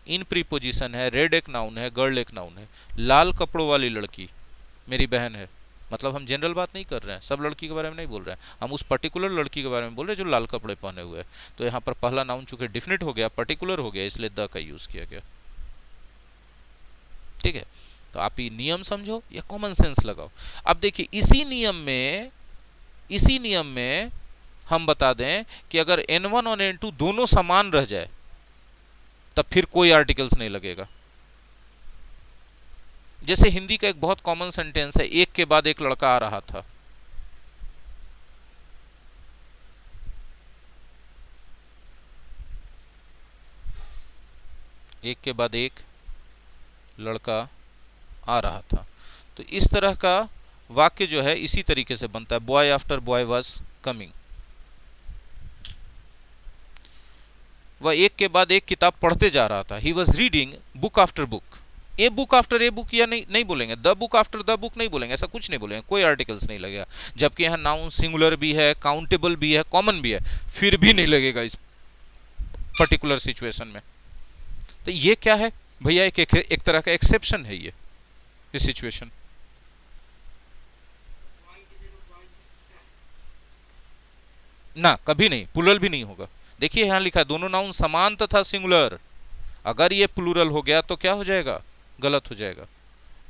in preposition है, रेड एक नाउन है, गर्ल एक नाउन है। लाल कपड़ों वाली लड़की मेरी बहन है, मतलब हम जनरल बात नहीं कर रहे हैं, सब लड़की के बारे में नहीं बोल रहे हैं, हम उस पर्टिकुलर लड़की के बारे में बोल रहे हैं जो लाल कपड़े पहने हुए हैं। तो यहाँ पर पहला नाउन चूंकि डिफिनिट हो गया, पर्टिकुलर हो गया, इसलिए द का यूज किया गया। ठीक है, तो आप ये नियम समझो या कॉमन सेंस लगाओ। अब देखिए इसी नियम में हम बता दें कि अगर N1 और N2 दोनों समान रह जाए तब फिर कोई आर्टिकल्स नहीं लगेगा। जैसे हिंदी का एक बहुत कॉमन सेंटेंस है, एक के बाद एक लड़का आ रहा था। एक के बाद एक लड़का आ रहा था। तो इस तरह का वाक्य जो है इसी तरीके से बनता है, boy after boy was coming. वह एक के बाद एक किताब पढ़ते जा रहा था, he was reading book after book. A book after a book या नहीं बोलेंगे, the book after the book नहीं बोलेंगे, ऐसा कुछ नहीं बोलेंगे, कोई आर्टिकल्स नहीं लगेगा। जबकि यहाँ नाउन सिंगुलर भी है, काउंटेबल भी है, कॉमन भी है, फिर भी नहीं लगेगा इस पर्टिकुलर सिचुएशन में। तो ये क्या है भैया, एक तरह का एक्सेप्शन है ये सिचुएशन। ना कभी नहीं, प्लूरल भी नहीं होगा। देखिए यहां लिखा है दोनों नाउन समान तथा सिंगुलर। अगर ये प्लूरल हो गया तो क्या हो जाएगा, गलत हो जाएगा।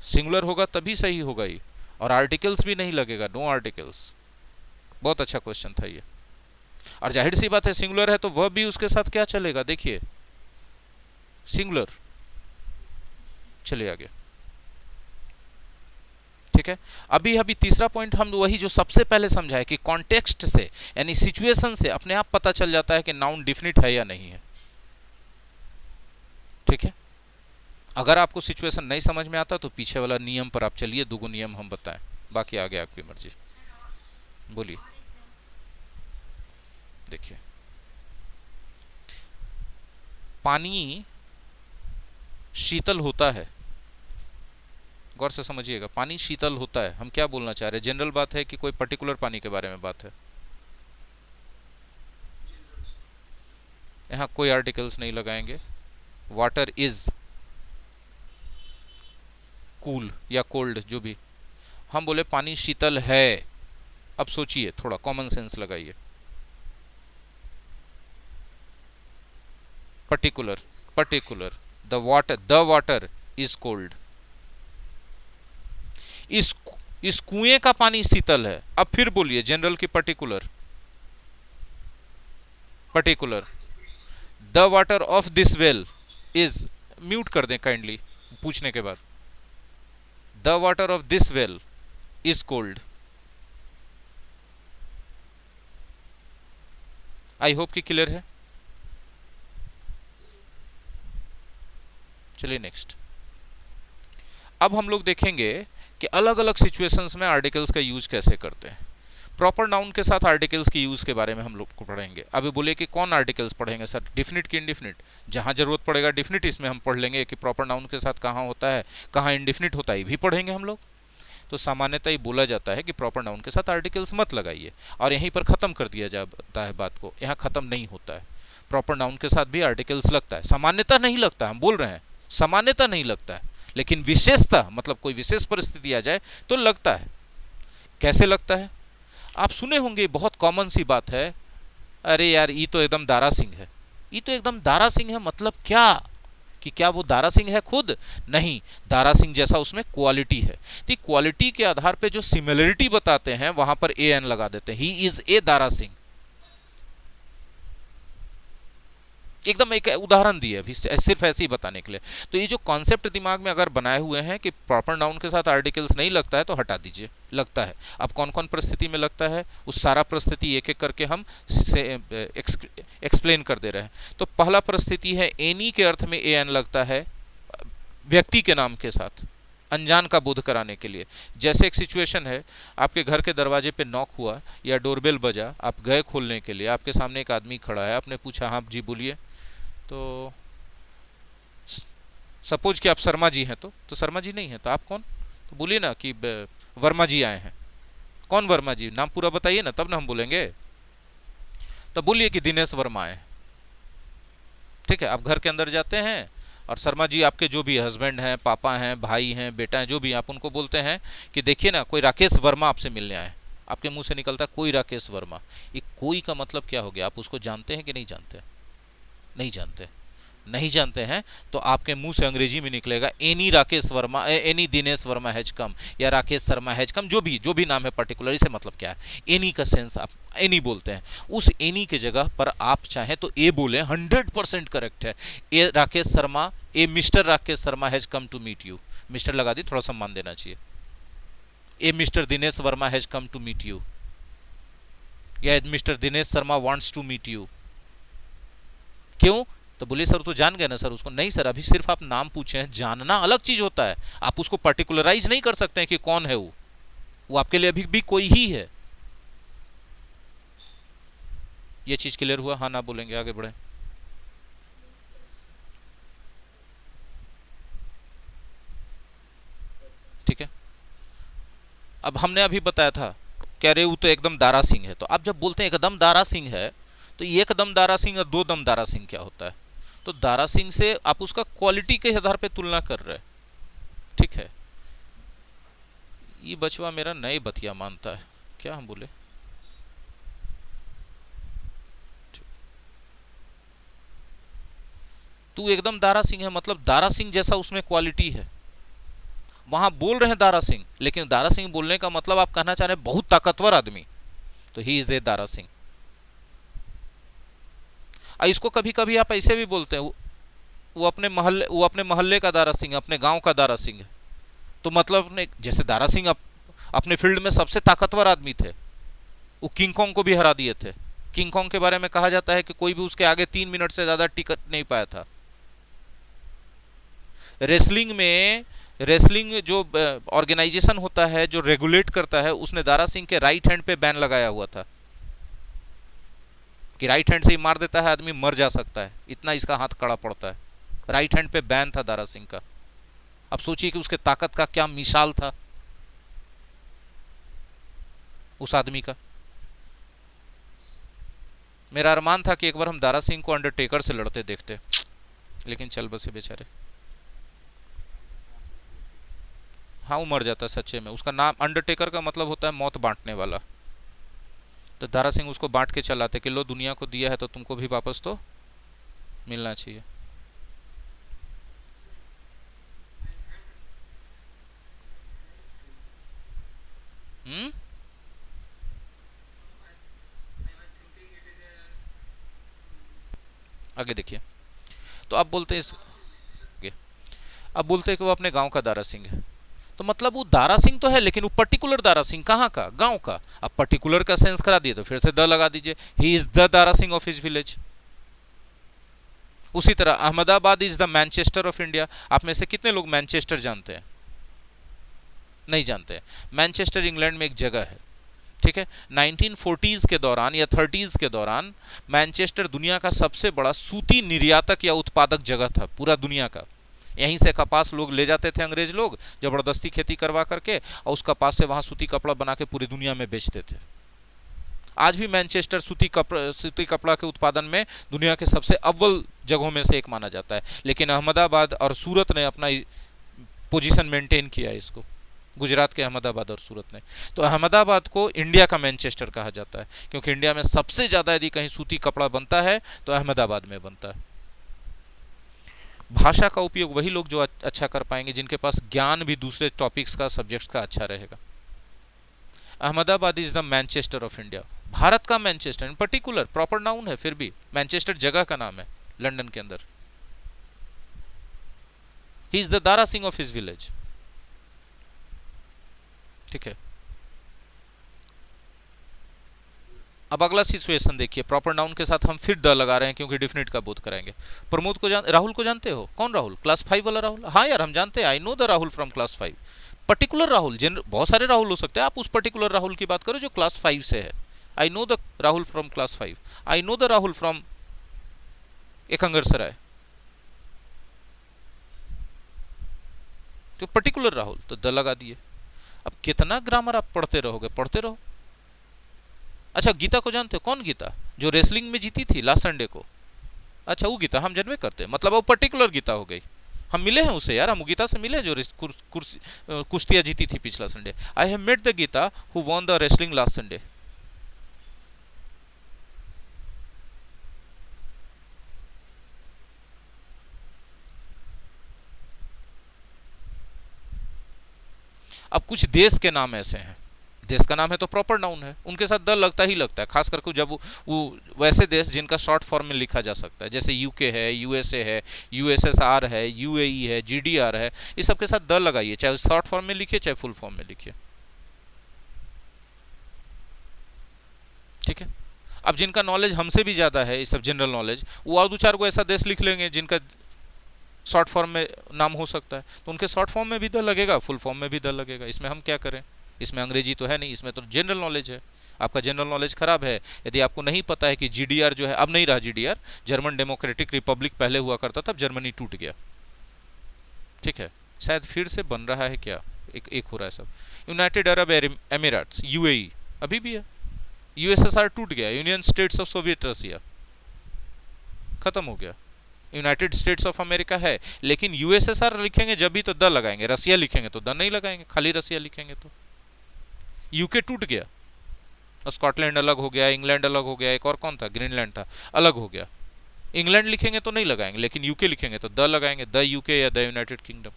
सिंगुलर होगा तभी सही होगा ये। और आर्टिकल्स भी नहीं लगेगा, नो आर्टिकल्स। बहुत अच्छा क्वेश्चन था ये। और जाहिर सी बात है सिंगुलर है तो वह भी उसके साथ क्या चलेगा, देखिए सिंगुलर। चलिए आगे, ठीक है। अभी अभी तीसरा पॉइंट हम वही जो सबसे पहले समझाए कि कॉन्टेक्स्ट से यानी सिचुएशन से अपने आप पता चल जाता है कि नाउन डिफिनिट है या नहीं है, ठीक है। अगर आपको सिचुएशन नहीं समझ में आता तो पीछे वाला नियम पर आप चलिए, दो नियम हम बताएं, बाकी आगे आपकी मर्जी। बोलिए। देखिए पानी शीतल होता है, गौर से समझिएगा, पानी शीतल होता है। हम क्या बोलना चाह रहे हैं, जनरल बात है कि कोई पर्टिकुलर पानी के बारे में बात है। यहाँ कोई आर्टिकल्स नहीं लगाएंगे। वाटर इज कूल या कोल्ड, जो भी हम बोले पानी शीतल है। अब सोचिए, थोड़ा कॉमन सेंस लगाइए। Particular, particular, the water is cold. इस कुएं का पानी शीतल है। अब फिर बोलिए जनरल की particular, particular, the water of this well is, mute कर दें काइंडली पूछने के बाद, the water of this well is cold. I hope कि क्लियर है। चलिए नेक्स्ट। अब हम लोग देखेंगे कि अलग अलग सिचुएशंस में आर्टिकल्स का यूज कैसे करते हैं। प्रॉपर नाउन के साथ आर्टिकल्स की यूज के बारे में हम लोग को पढ़ेंगे। अभी बोले कि कौन आर्टिकल्स पढ़ेंगे सर, डिफिनिट की इनडिफिनिट। जहां जरूरत पड़ेगा डिफिनिट इसमें हम पढ़ लेंगे कि प्रॉपर नाउन के साथ कहाँ होता है, कहाँ इनडिफिनिट होता है, भी पढ़ेंगे हम लोग। तो सामान्यतः ये बोला जाता है कि प्रॉपर नाउन के साथ आर्टिकल्स मत लगाइए और यहीं पर खत्म कर दिया जाता है बात को। यहाँ खत्म नहीं होता है, प्रॉपर नाउन के साथ भी आर्टिकल्स लगता है। सामान्यतः नहीं लगता, हम बोल रहे हैं सामान्यतः नहीं लगता है, लेकिन विशेषता मतलब कोई विशेष परिस्थिति आ जाए तो लगता है। कैसे लगता है, आप सुने होंगे, बहुत कॉमन सी बात है, अरे यार ये तो एकदम दारा सिंह है, ये तो एकदम दारा सिंह है। मतलब क्या कि क्या वो दारा सिंह है खुद? नहीं, दारा सिंह जैसा उसमें क्वालिटी है। तो क्वालिटी के आधार पे जो सिमिलरिटी बताते हैं वहां पर ए एन लगा देते हैं, he is a Dara Singh. एकदम एक उदाहरण दिए अभी सिर्फ ऐसे ही बताने के लिए। तो ये जो कॉन्सेप्ट दिमाग में अगर बनाए हुए हैं कि प्रॉपर नाउन के साथ आर्टिकल्स नहीं लगता है तो हटा दीजिए, लगता है। अब कौन कौन परिस्थिति में लगता है उस सारा परिस्थिति एक एक करके हम एक्सप्लेन कर दे रहे हैं। तो पहला परिस्थिति है एनी के अर्थ में ए एन लगता है व्यक्ति के नाम के साथ, अनजान का बोध कराने के लिए। जैसे एक सिचुएशन है, आपके घर के दरवाजे पे नॉक हुआ या डोरबेल बजा, आप गए खोलने के लिए, आपके सामने एक आदमी खड़ा है, आपने पूछा हाँ जी बोलिए। तो सपोज कि आप शर्मा जी हैं, तो शर्मा जी नहीं है तो आप कौन? तो बोलिए ना कि वर्मा जी आए हैं। कौन वर्मा जी, नाम पूरा बताइए ना, तब ना हम बोलेंगे। तो बोलिए कि दिनेश वर्मा आए। ठीक है, आप घर के अंदर जाते हैं और शर्मा जी आपके जो भी हस्बैंड हैं, पापा हैं, भाई हैं, बेटा हैं, जो भी, आप उनको बोलते हैं कि देखिए ना कोई राकेश वर्मा आपसे मिलने आए। आपके मुंह से निकलता है कोई राकेश वर्मा। ये कोई का मतलब क्या हो गया, आप उसको जानते हैं कि नहीं जानते? नहीं जानते। नहीं जानते हैं तो आपके मुंह से अंग्रेजी में निकलेगा any Rakesh Verma, any Dinesh Varma has कम, या राकेश शर्मा हैज कम, जो भी नाम है पर्टिकुलर। इसे मतलब क्या है, एनी का सेंस आप एनी बोलते हैं। उस एनी के जगह पर आप चाहें तो ए बोले, 100% करेक्ट है। A Rakesh Sharma, a mister Rakesh Sharma has come to meet you. Mister लगा दी, थोड़ा सम्मान देना चाहिए। A mister Dinesh Varma has come to meet you, या mister Dinesh Sharma wants to meet you. क्यों? तो बोले सर तो जान गए ना सर उसको। नहीं सर, अभी सिर्फ आप नाम पूछे हैं, जानना अलग चीज होता है। आप उसको पर्टिकुलराइज नहीं कर सकते हैं कि कौन है वो आपके लिए अभी भी कोई ही है। ये चीज क्लियर हुआ? हाँ ना बोलेंगे, आगे बढ़े। ठीक है, अब हमने अभी बताया था कह रहे वो तो एकदम दारा सिंह है। तो आप जब बोलते हैं एकदम दारा सिंह है, तो एक दम दारा सिंह और दो दम दारा सिंह क्या होता है? तो दारा सिंह से आप उसका क्वालिटी के आधार पे तुलना कर रहे हैं। ठीक है, ये बचवा मेरा नए बतिया मानता है, क्या हम बोले? तू एकदम दारा सिंह है, मतलब दारा सिंह जैसा उसमें क्वालिटी है। वहां बोल रहे हैं दारा सिंह, लेकिन दारा सिंह बोलने का मतलब आप कहना चाह रहे हैं बहुत ताकतवर आदमी, तो he is a Dara Singh. इसको कभी कभी आप ऐसे भी बोलते हैं, वो अपने मोहल्ले का दारा सिंह, अपने गांव का दारा सिंह है। तो मतलब अपने जैसे दारा सिंह अपने फील्ड में सबसे ताकतवर आदमी थे, वो किंग कॉन्ग को भी हरा दिए थे। किंग कॉन्ग के बारे में कहा जाता है कि कोई भी उसके आगे 3 मिनट से ज्यादा टिक नहीं पाया था। रेसलिंग जो ऑर्गेनाइजेशन होता है जो रेगुलेट करता है, उसने दारा सिंह के राइट हैंड पे बैन लगाया हुआ था कि राइट हैंड से ही मार देता है आदमी, मर जा सकता है, इतना इसका हाथ कड़ा पड़ता है। राइट हैंड पे बैन था दारा सिंह का। अब सोचिए कि उसके ताकत का क्या मिसाल था उस आदमी का। मेरा अरमान था कि एक बार हम दारा सिंह को अंडरटेकर से लड़ते देखते, लेकिन चल बसे बेचारे। हाँ, वो मर जाता है सच्चे में। उसका नाम अंडरटेकर का मतलब होता है मौत बांटने वाला। तो दारा सिंह उसको बांट के चलाते कि लो दुनिया को दिया है तो तुमको भी वापस तो मिलना चाहिए। हम्म, आगे देखिए। तो आप बोलते हैं अब बोलते हैं कि वो अपने गांव का दारा सिंह है। तो मतलब वो दारा सिंह तो है, लेकिन वो पर्टिकुलर दारा सिंह कहाँ का? गांव का। अब पर्टिकुलर का सेंस करा दिए तो फिर से द लगा दीजिए, he is the Dara Singh of his village. उसी तरह Ahmedabad is the Manchester of India. आप में से कितने लोग मैनचेस्टर जानते हैं? नहीं जानते। मैनचेस्टर इंग्लैंड में एक जगह है, ठीक है। 1940s के दौरान या 30s के दौरान मैनचेस्टर दुनिया का सबसे बड़ा सूती निर्यातक या उत्पादक जगह था, पूरा दुनिया का। यहीं से कपास लोग ले जाते थे, अंग्रेज लोग जबरदस्ती खेती करवा करके, और उस कपास से वहां सूती कपड़ा बना के पूरी दुनिया में बेचते थे। आज भी मैनचेस्टर सूती कपड़ा के उत्पादन में दुनिया के सबसे अव्वल जगहों में से एक माना जाता है। लेकिन अहमदाबाद और सूरत ने अपना पोजीशन मेंटेन किया है इसको, गुजरात के अहमदाबाद और सूरत ने। तो अहमदाबाद को इंडिया का मैनचेस्टर कहा जाता है, क्योंकि इंडिया में सबसे ज़्यादा यदि कहीं सूती कपड़ा बनता है तो अहमदाबाद में बनता है। भाषा का उपयोग वही लोग जो अच्छा कर पाएंगे, जिनके पास ज्ञान भी दूसरे टॉपिक्स का, सब्जेक्ट्स का अच्छा रहेगा। Ahmedabad is the Manchester of India, Bharat का मैनचेस्टर। इन पर्टिकुलर प्रॉपर नाउन है, फिर भी मैनचेस्टर जगह का नाम है लंदन के अंदर। He is the Dara Singh of his village. ठीक है, अब अगला सिचुएशन देखिए। प्रॉपर नाउन के साथ हम फिर द लगा रहे हैं क्योंकि डिफिनिट का बोध कराएंगे। राहुल को जानते हो? कौन राहुल? क्लास 5 वाला राहुल? हाँ यार, हम जानते हैं, आई know the Rahul from class 5। Particular Rahul, बहुत सारे राहुल हो सकते हैं, आप उस पर्टिकुलर राहुल की बात करो जो क्लास 5 से है। I know the Rahul from class 5, I know the Rahul from Ekangar Sarai. तो पर्टिकुलर राहुल, तो द लगा दिए। अब कितना ग्रामर आप पढ़ते रहोगे? पढ़ते रहो। अच्छा, गीता को जानते हो? कौन गीता? जो रेसलिंग में जीती थी लास्ट संडे को। अच्छा, वो गीता हम जनवे करते हैं, मतलब वो पर्टिकुलर गीता हो गई। हम मिले हैं उससे यार, हम गीता से मिले जो कुश्तियां जीती थी पिछला Sunday. I have met the Geeta who won the wrestling last Sunday. अब कुछ देश के नाम ऐसे हैं, देश का नाम है तो प्रॉपर नाउन है, उनके साथ द लगता ही लगता है, खास करके जब वो वैसे देश जिनका शॉर्ट फॉर्म में लिखा जा सकता है, जैसे यूके है, यूएसए है, यूएसएसआर है, यूएई है, जीडीआर है, इस सब के साथ द लगाइए, चाहे शॉर्ट फॉर्म में लिखिए चाहे फुल फॉर्म में लिखिए। ठीक है, अब जिनका नॉलेज हमसे भी ज़्यादा है, ये सब जनरल नॉलेज, वो और दो चार को ऐसा देश लिख लेंगे जिनका शॉर्ट फॉर्म में नाम हो सकता है, तो उनके शॉर्ट फॉर्म में भी द लगेगा, फुल फॉर्म में भी द लगेगा। इसमें हम क्या करें? इसमें अंग्रेजी तो है नहीं, इसमें तो जनरल नॉलेज है। आपका जनरल नॉलेज खराब है यदि आपको नहीं पता है कि जीडीआर जो है, अब नहीं रहा जीडीआर, जर्मन डेमोक्रेटिक रिपब्लिक पहले हुआ करता था, जर्मनी टूट गया, ठीक है, शायद फिर से बन रहा है क्या, एक हो रहा है सब। यूनाइटेड अरब एमिरेट्स, यूएई अभी भी है। यूएसएसआर टूट गया, यूनियन स्टेट्स ऑफ सोवियत रसिया खत्म हो गया। यूनाइटेड स्टेट्स ऑफ अमेरिका है, लेकिन यूएसएसआर लिखेंगे जब भी तो द लगाएंगे, रसिया लिखेंगे तो द नहीं लगाएंगे, खाली रसिया लिखेंगे तो। यूके टूट गया, स्कॉटलैंड अलग हो गया, इंग्लैंड अलग हो गया, एक और कौन था, ग्रीनलैंड था, अलग हो गया। इंग्लैंड लिखेंगे तो नहीं लगाएंगे, लेकिन यूके लिखेंगे तो द लगाएंगे, द यूके या द यूनाइटेड किंगडम।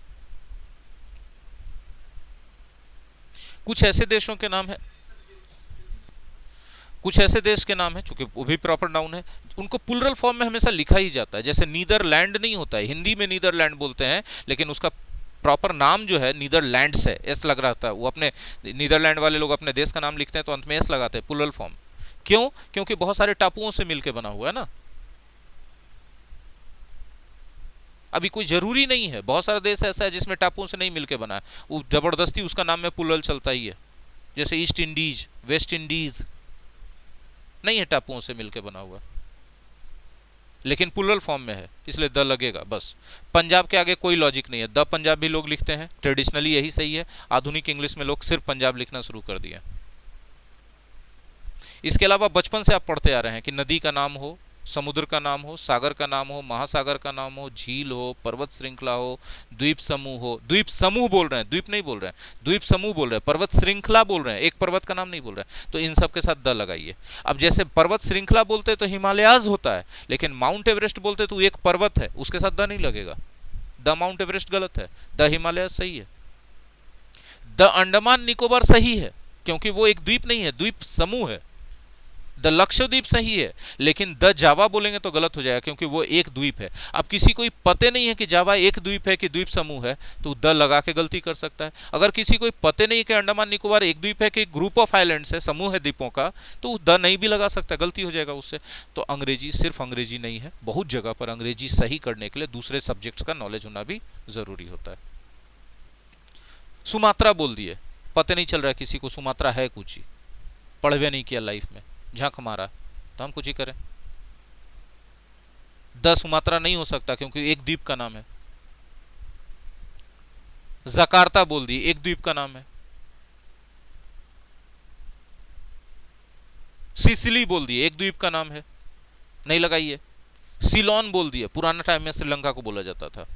कुछ ऐसे देशों के नाम है, कुछ ऐसे देश के नाम है चूंकि वो भी प्रॉपर नाउन है, उनको प्लुरल फॉर्म में हमेशा लिखा ही जाता है। जैसे नीदरलैंड नहीं होता है, हिंदी में नीदरलैंड बोलते हैं, लेकिन उसका प्रॉपर नाम जो है नीदरलैंड्स है, एस लग रहा था। वो अपने नीदरलैंड वाले लोग अपने देश का नाम लिखते हैं तो अंत में एस लगाते हैं, प्लुरल फॉर्म। क्यों? क्योंकि बहुत सारे टापुओं से मिलकर बना हुआ है ना। अभी कोई जरूरी नहीं है, बहुत सारा देश ऐसा है जिसमें टापुओं से नहीं मिलकर बना है, वो जबरदस्ती उसका नाम में प्लुरल चलता ही है। जैसे ईस्ट इंडीज, वेस्ट इंडीज नहीं है टापुओं से मिलकर बना हुआ, लेकिन प्लुरल फॉर्म में है, इसलिए द लगेगा बस। पंजाब के आगे कोई लॉजिक नहीं है, द पंजाब भी लोग लिखते हैं, ट्रेडिशनली यही सही है। आधुनिक इंग्लिश में लोग सिर्फ पंजाब लिखना शुरू कर दिए। इसके अलावा बचपन से आप पढ़ते आ रहे हैं कि नदी का नाम हो, समुद्र का नाम हो, सागर का नाम हो, महासागर का नाम हो, झील हो, पर्वत श्रृंखला हो, द्वीप समूह हो। द्वीप समूह बोल रहे हैं, द्वीप नहीं बोल रहे हैं, द्वीप समूह बोल रहे हैं, पर्वत श्रृंखला बोल रहे हैं, एक पर्वत का नाम नहीं बोल रहे हैं, तो इन सब के साथ द लगाइए। अब जैसे पर्वत श्रृंखला बोलते तो हिमालयाज होता है, लेकिन माउंट एवरेस्ट बोलते तो एक पर्वत है, उसके साथ द नहीं लगेगा, द माउंट एवरेस्ट गलत है, द हिमालय सही है। द अंडमान निकोबार सही है क्योंकि वो एक द्वीप नहीं है, द्वीप समूह है। द लक्षद्वीप सही है, लेकिन द जावा बोलेंगे तो गलत हो जाएगा क्योंकि वो एक द्वीप है। अब किसी को पते नहीं है कि जावा एक द्वीप है कि द्वीप समूह है, तो द लगा के गलती कर सकता है। अगर किसी को पते नहीं है कि अंडमान निकोबार एक द्वीप है कि ग्रुप ऑफ आइलैंड्स है, समूह है द्वीपों का, तो द नहीं भी लगा सकता, गलती हो जाएगा उससे। तो अंग्रेजी सिर्फ अंग्रेजी नहीं है, बहुत जगह पर अंग्रेजी सही करने के लिए दूसरे सब्जेक्ट्स का नॉलेज होना भी जरूरी होता है। सुमात्रा बोल दिए, पता नहीं चल रहा है किसी को सुमात्रा है कुछ ही, पढ़वे नहीं किया लाइफ में, झक मारा, तो हम कुछ ही करें। द सुमात्रा नहीं हो सकता क्योंकि एक द्वीप का नाम है। जकार्ता बोल दिए, एक द्वीप का नाम है। सिसिली बोल दिए, एक द्वीप का नाम है, नहीं लगाइए। सिलोन बोल दिए, पुराना टाइम में श्रीलंका को बोला जाता था,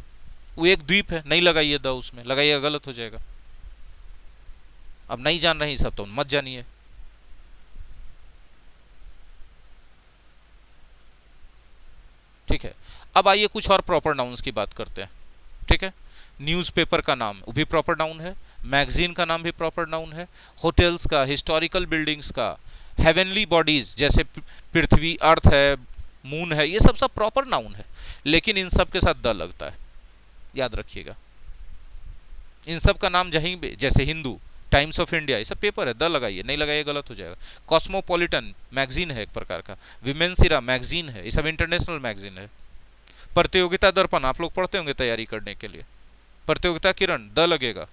वो एक द्वीप है, नहीं लगाइए द उसमें, लगाइएगा गलत हो जाएगा। अब नहीं जान रहे सब तो मत जानिए। ठीक है, अब आइए कुछ और प्रॉपर नाउन्स की बात करते हैं। ठीक है, न्यूज़पेपर का नाम वो भी प्रॉपर नाउन है, मैगजीन का नाम भी प्रॉपर नाउन है, होटल्स का, हिस्टोरिकल बिल्डिंग्स का, हेवनली बॉडीज जैसे पृथ्वी, अर्थ है, मून है, ये सब प्रॉपर नाउन है, लेकिन इन सब के साथ द लगता है, याद रखिएगा। इन सब का नाम जहीं भी, जैसे हिंदू, टाइम्स ऑफ इंडिया, ये सब पेपर है, द लगाइए, नहीं लगाइए गलत हो जाएगा। कॉस्मोपॉलिटन मैगजीन है एक प्रकार का, विमेंस इरा मैगजीन है, ये सब इंटरनेशनल मैगजीन है। प्रतियोगिता दर्पण आप लोग पढ़ते होंगे तैयारी करने के लिए, प्रतियोगिता किरण द लगेगा।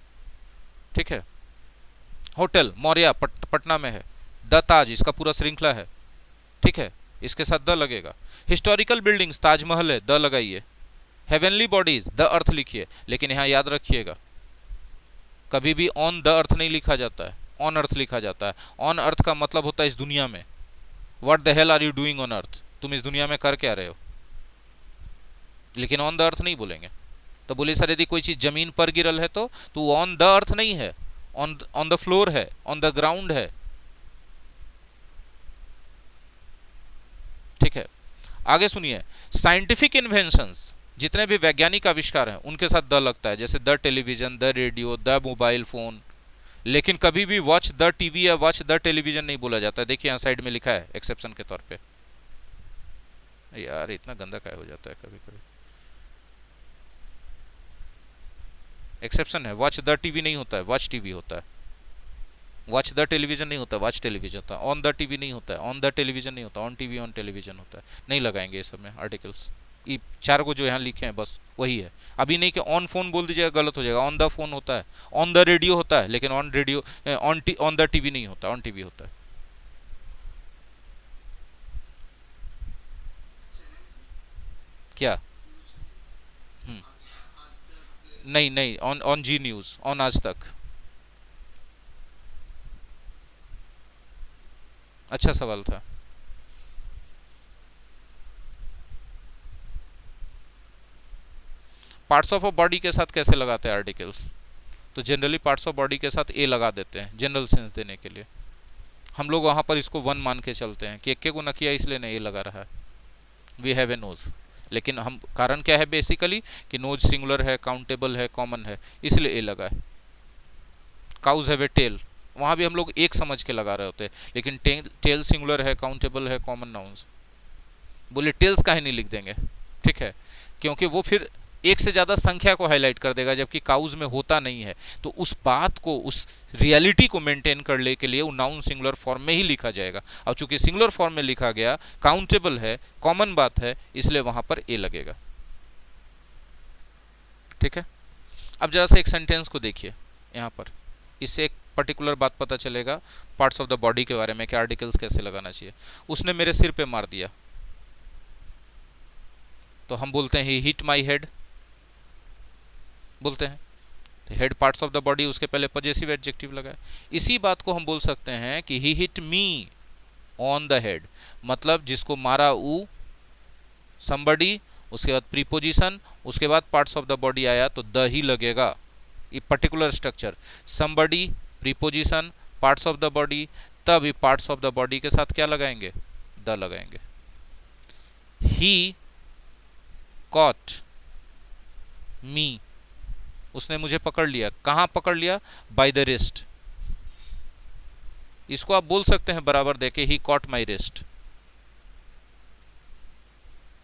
ठीक है, होटल मौर्या पटना में है, द ताज इसका पूरा श्रृंखला है, ठीक है, इसके साथ द लगेगा। हिस्टोरिकल बिल्डिंग्स ताजमहल है, द लगाइए। हेवनली बॉडीज द अर्थ लिखिए, लेकिन यहाँ याद रखिएगा कभी भी ऑन द अर्थ नहीं लिखा जाता है, ऑन अर्थ लिखा जाता है। ऑन अर्थ का मतलब होता है इस दुनिया में, what the hell are you doing on earth, तुम इस दुनिया में कर क्या रहे हो, लेकिन ऑन द अर्थ नहीं बोलेंगे। तो बोले सर यदि कोई चीज जमीन पर गिरल है तो वो ऑन द अर्थ नहीं है, ऑन द फ्लोर है, ऑन द ग्राउंड है। ठीक है, आगे सुनिए, साइंटिफिक इन्वेंशंस जितने भी वैज्ञानिक आविष्कार हैं उनके साथ द लगता है, जैसे the television, the radio, the mobile phone. लेकिन कभी भी वॉच द टीवी या वॉच द टेलीविजन नहीं बोला जाता है, देखिए यहाँ साइड में लिखा है एक्सेप्शन के तौर पे। यार इतना गंदा क्या हो जाता है कभी कभी, एक्सेप्शन है, वॉच द टीवी नहीं होता है, वॉच टीवी होता है। वॉच द टेलीविजन नहीं होता, वॉच टेलीविजन होता है। ऑन द टीवी नहीं होता है, ऑन द टेलीविजन नहीं होता, ऑन टीवी ऑन टेलीविजन होता है। नहीं लगाएंगे ये सब में आर्टिकल्स। ये चार को जो यहाँ लिखे हैं बस वही है। अभी नहीं कि ऑन फोन बोल दीजिएगा, गलत हो जाएगा। ऑन द फोन होता है, ऑन द रेडियो होता है, लेकिन on radio on the TV नहीं होता, ऑन टीवी होता है। क्या? हम्म, नहीं नहीं, on on Zee news, on Aaj Tak. अच्छा सवाल था। पार्ट्स ऑफ अ बॉडी के साथ कैसे लगाते हैं आर्टिकल्स? तो जनरली पार्ट्स ऑफ बॉडी के साथ ए लगा देते हैं जनरल सेंस देने के लिए। हम लोग वहां पर इसको वन मान के चलते हैं कि एक को न किया इसलिए नहीं ए लगा रहा है। वी हैव ए नोज, लेकिन हम कारण क्या है बेसिकली कि नोज सिंगुलर है, काउंटेबल है, कॉमन है, इसलिए ए लगा है। काउज हैव ए टेल, वहां भी हम लोग एक समझ के लगा रहे होते हैं, लेकिन टेल सिंगुलर है, काउंटेबल है, कॉमन नाउन्स। बोले टेल्स काहे नहीं लिख देंगे? ठीक है, क्योंकि वो फिर एक से ज्यादा संख्या को हाईलाइट कर देगा, जबकि काउज में होता नहीं है। तो उस बात को, उस रियलिटी को मेंटेन करने के लिए वो नाउन सिंगुलर फॉर्म में ही लिखा जाएगा। और चूंकि सिंगुलर फॉर्म में लिखा गया, काउंटेबल है, कॉमन बात है, इसलिए वहां पर ए लगेगा। ठीक है, अब जरा सा एक सेंटेंस को देखिए यहां पर, इससे एक पर्टिकुलर बात पता चलेगा पार्ट्स ऑफ द बॉडी के बारे में कि आर्टिकल्स कैसे लगाना चाहिए। उसने मेरे सिर पे मार दिया, तो हम बोलते हैं ही हिट माई हेड, बोलते हैं। Head parts of the body, उसके पहले पजेसिव एडजेक्टिव लगाए। इसी बात को हम बोल सकते हैं कि he hit me on the head, मतलब जिसको मारा ऊ, समबडी, उसके बाद प्रीपोजिशन, उसके बाद पार्ट्स ऑफ द बॉडी आया तो द ही लगेगा। ये particular structure, somebody, preposition, parts of the body, तब ये पार्ट्स ऑफ द बॉडी के साथ क्या लगाएंगे? द लगाएंगे। ही कॉट मी, उसने मुझे पकड़ लिया। कहां पकड़ लिया? By the wrist. इसको आप बोल सकते हैं बराबर देके ही कॉट माई रिस्ट।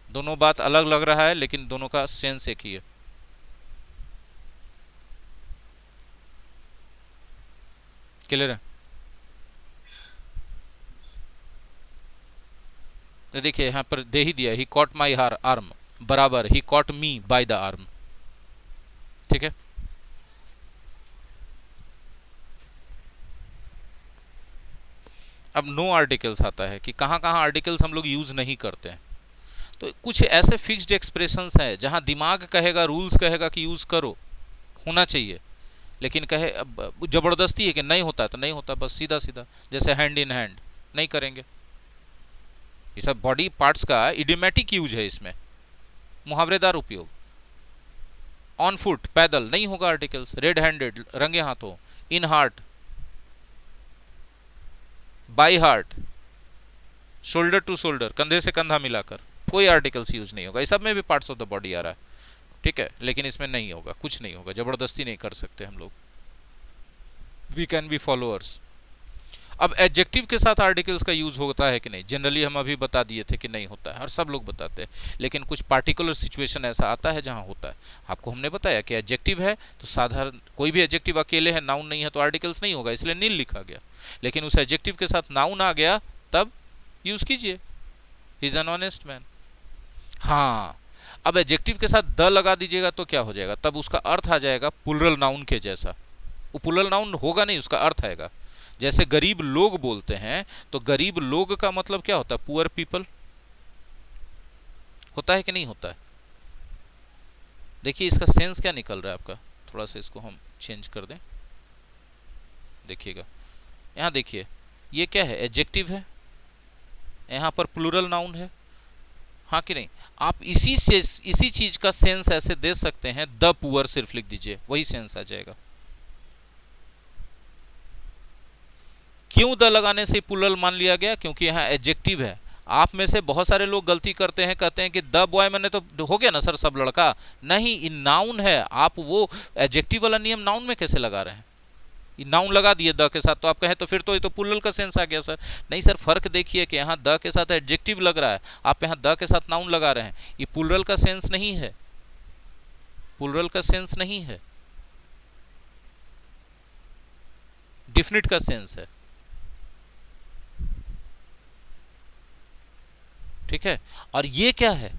दोनों बात अलग लग रहा है, लेकिन दोनों का सेंस एक ही है। क्लियर है? तो देखिए यहां पर दे ही दिया, ही कॉट माई आर्म, बराबर ही caught me by the arm. ठीक है, अब नो आर्टिकल्स आता है कि कहां कहां आर्टिकल्स हम लोग यूज नहीं करते हैं। तो कुछ ऐसे फिक्स्ड एक्सप्रेशंस हैं जहां दिमाग कहेगा, रूल्स कहेगा कि यूज करो, होना चाहिए, लेकिन कहे अब जबरदस्ती है कि नहीं होता है तो नहीं होता, बस सीधा सीधा। जैसे हैंड इन हैंड, नहीं करेंगे। ये सब बॉडी पार्ट्स का इडियोमैटिक यूज है, इसमें मुहावरेदार उपयोग। ऑन फुट, पैदल, नहीं होगा आर्टिकल्स। रेड हैंडेड, रंगे हाथों। In heart, by heart, shoulder to shoulder, कंधे से कंधा मिलाकर, कोई आर्टिकल्स यूज नहीं होगा। इस सब में भी पार्ट्स ऑफ द बॉडी आ रहा है, ठीक है, लेकिन इसमें नहीं होगा, कुछ नहीं होगा, जबरदस्ती नहीं कर सकते हम लोग। We can be followers. अब एडजेक्टिव के साथ आर्टिकल्स का यूज होता है कि नहीं? जनरली हम अभी बता दिए थे कि नहीं होता है, और सब लोग बताते हैं, लेकिन कुछ पार्टिकुलर सिचुएशन ऐसा आता है जहां होता है। आपको हमने बताया कि एडजेक्टिव है तो साधारण कोई भी एडजेक्टिव अकेले है, नाउन नहीं है, तो आर्टिकल्स नहीं होगा, इसलिए नील लिखा गया। लेकिन उस एडजेक्टिव के साथ नाउन आ गया तब यूज कीजिए, he is an honest man. हाँ, अब एडजेक्टिव के साथ द लगा दीजिएगा तो क्या हो जाएगा? तब उसका अर्थ आ जाएगा प्लुरल नाउन के जैसा। वो प्लुरल नाउन होगा नहीं, उसका अर्थ आएगा। जैसे गरीब लोग बोलते हैं, तो गरीब लोग का मतलब क्या होता है? पुअर पीपल होता है कि नहीं होता है? देखिए इसका सेंस क्या निकल रहा है आपका, थोड़ा सा इसको हम चेंज कर दें, देखिएगा। यहां देखिए, ये क्या है? एडजेक्टिव है, यहां पर प्लुरल नाउन है, हाँ कि नहीं? आप इसी चीज का सेंस ऐसे दे सकते हैं, द पुअर सिर्फ लिख दीजिए, वही सेंस आ जाएगा। क्यों द लगाने से प्लुरल मान लिया गया? क्योंकि यहाँ एडजेक्टिव है। आप में से बहुत सारे लोग गलती करते हैं, कहते हैं कि द बॉय मैंने तो हो गया ना सर, सब लड़का। नहीं, इन नाउन है, आप वो एडजेक्टिव वाला नियम नाउन में कैसे लगा रहे हैं? नाउन लगा दिए द के साथ, तो आप कहें तो फिर तो ये तो प्लुरल का सेंस आ गया सर। नहीं सर, फर्क देखिए कि यहाँ द के साथ एडजेक्टिव लग रहा है, आप यहाँ द के साथ नाउन लगा रहे हैं, ये प्लुरल का सेंस नहीं है, प्लुरल का सेंस नहीं है। डिफिनिट का सेंस है, ठीक है। और ये क्या है,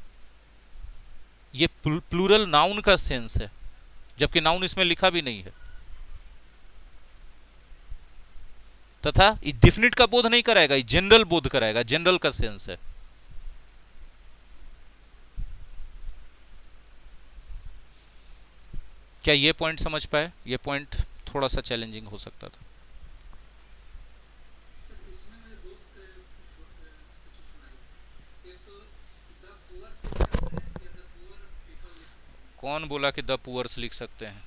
ये प्लूरल नाउन का सेंस है, जबकि नाउन इसमें लिखा भी नहीं है, तथा ये डिफिनिट का बोध नहीं कराएगा, ये जनरल बोध कराएगा, जनरल का सेंस है। क्या ये पॉइंट समझ पाए? ये पॉइंट थोड़ा सा चैलेंजिंग हो सकता था। कौन बोला कि द पुअर्स लिख सकते हैं?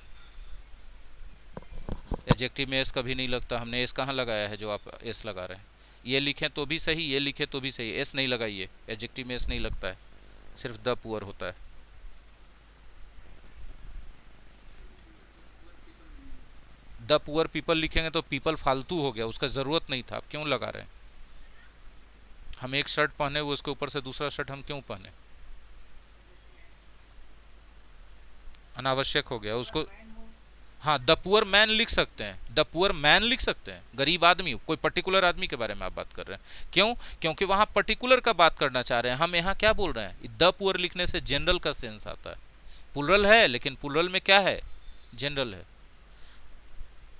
एडजेक्टिव में एस कभी नहीं लगता, हमने एस कहाँ लगाया है जो आप एस लगा रहे हैं? ये लिखें तो भी सही, ये लिखे तो भी सही, एस नहीं लगाइए, एडजेक्टिव में एस नहीं लगता है, सिर्फ द पुअर होता है। द पुअर पीपल लिखेंगे तो पीपल फालतू हो गया, उसका जरूरत नहीं था, आप क्यों लगा रहे हैं? हम एक शर्ट पहने हुए उसके ऊपर से दूसरा शर्ट हम क्यों पहने? अनावश्यक हो गया उसको। हाँ, द पुअर मैन लिख सकते हैं, द पुअर मैन लिख सकते हैं, गरीब आदमी, कोई पर्टिकुलर आदमी के बारे में आप बात कर रहे हैं। क्यों? क्योंकि वहां पर्टिकुलर का बात करना चाह रहे हैं। हम यहाँ क्या बोल रहे हैं, द पुअर लिखने से जनरल का सेंस आता है। प्लुरल है, लेकिन प्लुरल में क्या है, जनरल है।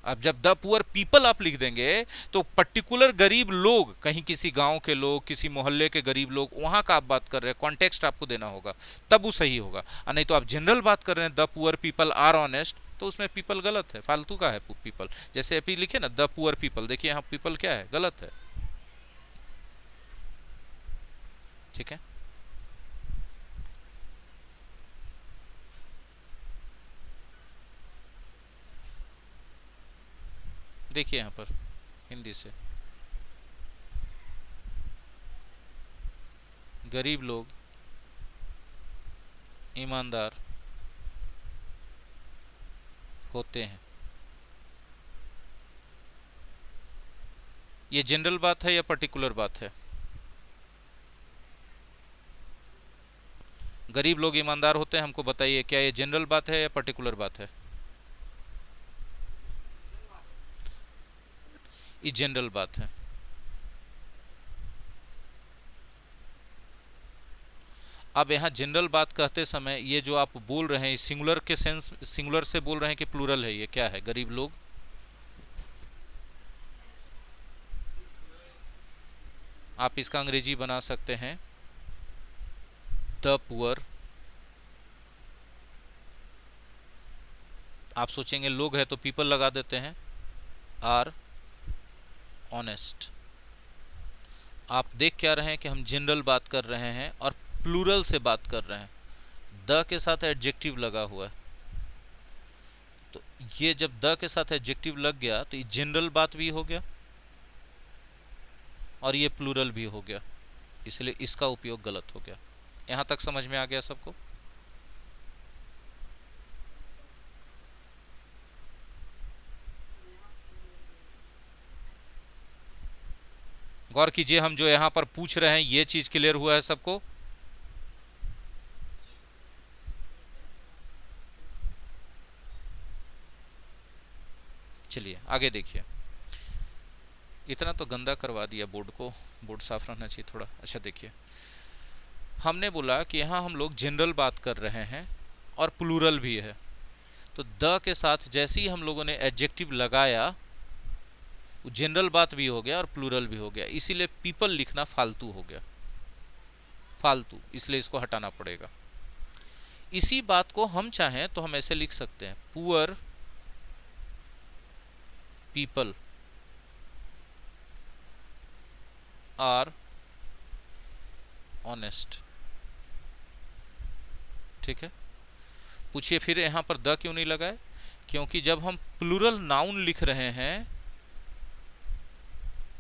अब जब द पुअर पीपल आप लिख देंगे तो पर्टिकुलर गरीब लोग, कहीं किसी गांव के लोग, किसी मोहल्ले के गरीब लोग, वहां का आप बात कर रहे हैं, कॉन्टेक्स्ट आपको देना होगा, तब वो सही होगा। और नहीं तो आप जनरल बात कर रहे हैं, the poor people are honest, तो उसमें पीपल गलत है, फालतू का है पीपल। जैसे अभी लिखे ना द पुअर पीपल, देखिए यहाँ पीपल क्या है, गलत है, ठीक है। देखिए यहाँ पर हिंदी से, गरीब लोग, ईमानदार होते हैं, ये जनरल बात है या पर्टिकुलर बात है? गरीब लोग ईमानदार होते हैं, हमको बताइए, क्या ये जनरल बात है या पर्टिकुलर बात है? ये जनरल बात है। अब यहाँ जनरल बात कहते समय ये जो आप बोल रहे हैं, सिंगुलर के सेंस, सिंगुलर से बोल रहे हैं कि प्लूरल है? ये क्या है, गरीब लोग? आप इसका अंग्रेजी बना सकते हैं द पुअर, आप सोचेंगे लोग है तो पीपल लगा देते हैं, आर ऑनेस्ट। आप देख क्या रहे हैं कि हम जनरल बात कर रहे हैं और प्लूरल से बात कर रहे हैं, द के साथ एडजेक्टिव लगा हुआ है। तो ये जब द के साथ एडजेक्टिव लग गया तो ये जनरल बात भी हो गया और ये प्लूरल भी हो गया, इसलिए इसका उपयोग गलत हो गया। यहां तक समझ में आ गया सबको? गौर कीजिए, हम जो यहां पर पूछ रहे हैं ये चीज क्लियर हुआ है सबको? चलिए आगे देखिए। इतना तो गंदा करवा दिया बोर्ड को, बोर्ड साफ रहना चाहिए थोड़ा। अच्छा देखिए, हमने बोला कि यहाँ हम लोग जनरल बात कर रहे हैं और प्लूरल भी है, तो द के साथ जैसे ही हम लोगों ने एडजेक्टिव लगाया, जनरल बात भी हो गया और प्लूरल भी हो गया, इसीलिए पीपल लिखना फालतू हो गया, फालतू, इसलिए इसको हटाना पड़ेगा। इसी बात को हम चाहें तो हम ऐसे लिख सकते हैं, पुअर पीपल आर ऑनेस्ट, ठीक है। पूछिए फिर यहां पर द क्यों नहीं लगाए? क्योंकि जब हम प्लूरल नाउन लिख रहे हैं,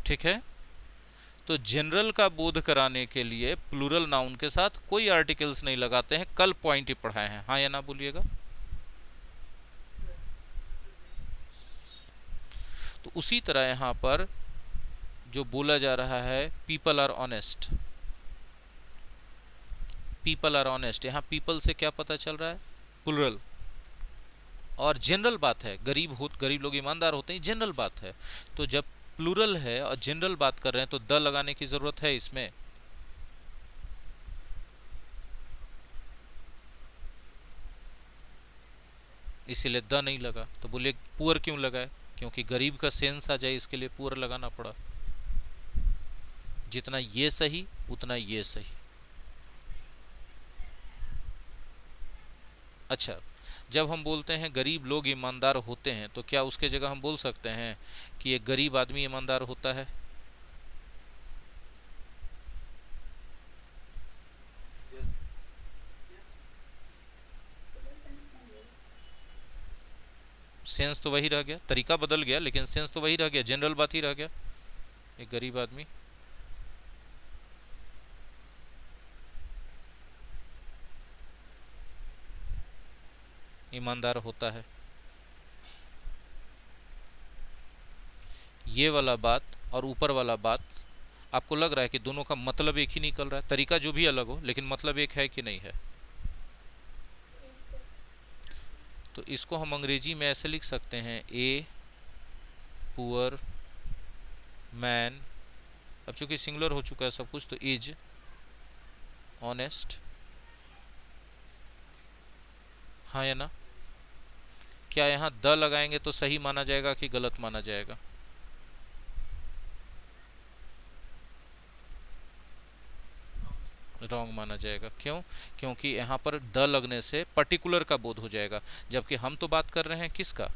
ठीक है, तो जनरल का बोध कराने के लिए प्लूरल नाउन के साथ कोई आर्टिकल्स नहीं लगाते हैं। कल पॉइंट ही पढ़ाए हैं, हाँ या ना बोलिएगा। तो उसी तरह यहां पर जो बोला जा रहा है, people are honest, people are honest, यहां पीपल से क्या पता चल रहा है, प्लूरल। और जनरल बात है, गरीब लोग ईमानदार होते हैं, जनरल बात है। तो जब प्लूरल है और जनरल बात कर रहे हैं तो द लगाने की जरूरत है इसमें? इसीलिए द नहीं लगा। तो बोलिए पुअर क्यों लगाए? क्योंकि गरीब का सेंस आ जाए इसके लिए पुअर लगाना पड़ा। जितना ये सही उतना ये सही। अच्छा, जब हम बोलते हैं गरीब लोग ईमानदार होते हैं तो क्या उसके जगह हम बोल सकते हैं कि एक गरीब आदमी ईमानदार होता है? सेंस तो वही रह गया, तरीका बदल गया लेकिन सेंस तो वही रह गया, जनरल बात ही रह गया। एक गरीब आदमी ईमानदार होता है। ये वाला बात और ऊपर वाला बात आपको लग रहा है कि दोनों का मतलब एक ही निकल रहा है? तरीका जो भी अलग हो लेकिन मतलब एक है कि नहीं है? तो इसको हम अंग्रेजी में ऐसे लिख सकते हैं, ए पुअर मैन, अब चूंकि सिंगुलर हो चुका है सब कुछ तो इज ऑनेस्ट। हाँ या ना? क्या यहाँ द लगाएंगे तो सही माना जाएगा कि गलत माना जाएगा? रॉन्ग माना जाएगा। क्यों? क्योंकि यहाँ पर द लगने से पर्टिकुलर का बोध हो जाएगा, जबकि हम तो बात कर रहे हैं किसका?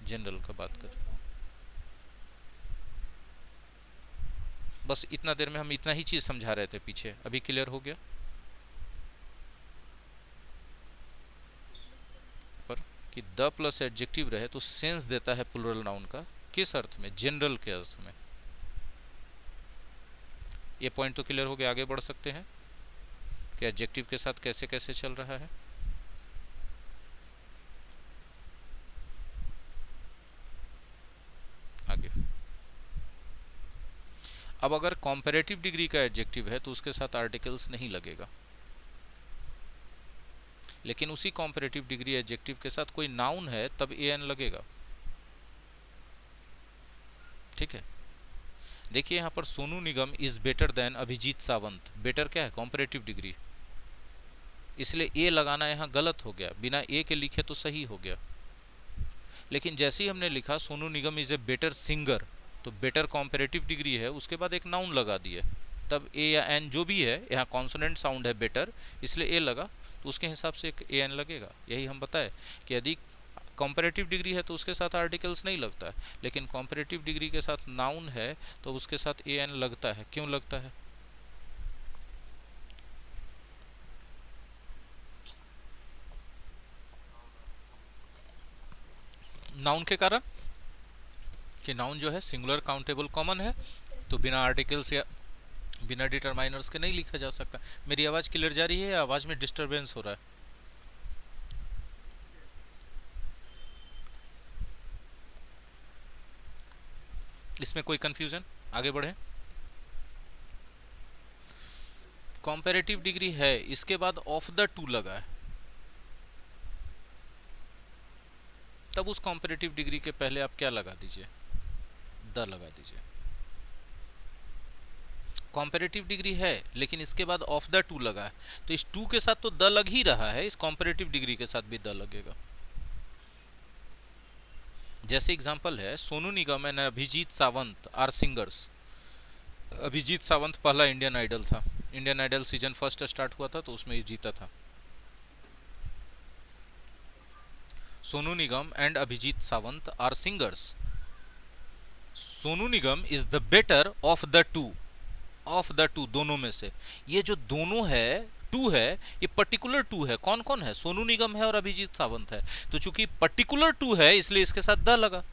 जनरल का बात कर। बस इतना देर में हम इतना ही चीज समझा रहे थे पीछे, अभी क्लियर हो गया? पर कि द प्लस एडजेक्टिव रहे तो सेंस देता है प्लुरल नाउन का। किस अर्थ में? जनरल के अर्थ में। ये पॉइंट तो क्लियर हो गया, आगे बढ़ सकते हैं कि एडजेक्टिव के साथ कैसे कैसे चल रहा है। आगे अब अगर कॉम्पेरेटिव डिग्री का एडजेक्टिव है तो उसके साथ आर्टिकल्स नहीं लगेगा, लेकिन उसी कॉम्पेरेटिव डिग्री एडजेक्टिव के साथ कोई नाउन है तब ए एन लगेगा। ठीक है, देखिए यहाँ पर Sonu Nigam is better than Abhijeet Sawant. Better क्या है? कॉम्पेरेटिव डिग्री, इसलिए ए लगाना यहाँ गलत हो गया, बिना ए के लिखे तो सही हो गया। लेकिन जैसे ही हमने लिखा Sonu Nigam is a better singer, तो बेटर कॉम्पेरेटिव डिग्री है, उसके बाद एक नाउन लगा दिए, तब ए या एन जो भी है, यहाँ कॉन्सोनेंट साउंड है बेटर, इसलिए ए लगा, तो उसके हिसाब से एक ए एन लगेगा। यही हम बताए कि यदि कॉम्पेरेटिव डिग्री है तो उसके साथ आर्टिकल्स नहीं लगता है, लेकिन कॉम्पेरेटिव डिग्री के साथ नाउन है तो उसके साथ ए एन लगता है। क्यों लगता है? नाउन के कारण कि नाउन जो है सिंगुलर काउंटेबल कॉमन है, तो बिना आर्टिकल्स या बिना डिटरमाइनर्स के नहीं लिखा जा सकता। मेरी आवाज़ क्लियर जा रही है या आवाज़ में डिस्टरबेंस हो रहा है? इसमें कोई कंफ्यूजन? आगे बढ़े। कॉम्पेरेटिव डिग्री है, इसके बाद ऑफ द टू लगा है, तब उस कॉम्पेरेटिव डिग्री के पहले आप क्या लगा दीजिए? द लगा दीजिए। कॉम्पेरेटिव डिग्री है लेकिन इसके बाद ऑफ द टू लगा है, तो इस टू के साथ तो द लग ही रहा है, इस कॉम्पेरेटिव डिग्री के साथ भी द लगेगा। जैसे एग्जांपल है, Sonu Nigam and Abhijeet Sawant are singers. Abhijeet Sawant पहला इंडियन आइडल था, Indian Idol season first start हुआ था तो उसमें ये जीता था। Sonu Nigam and Abhijeet Sawant are singers. Sonu Nigam is the better of the two, of the two, दोनों में से। ये जो दोनों है, टू है, ये पर्टिकुलर टू है। कौन कौन है? सोनू निगम है और अभिजीत सावंत है। तो चूंकि पर्टिकुलर टू है इसलिए इसके साथ द लगा।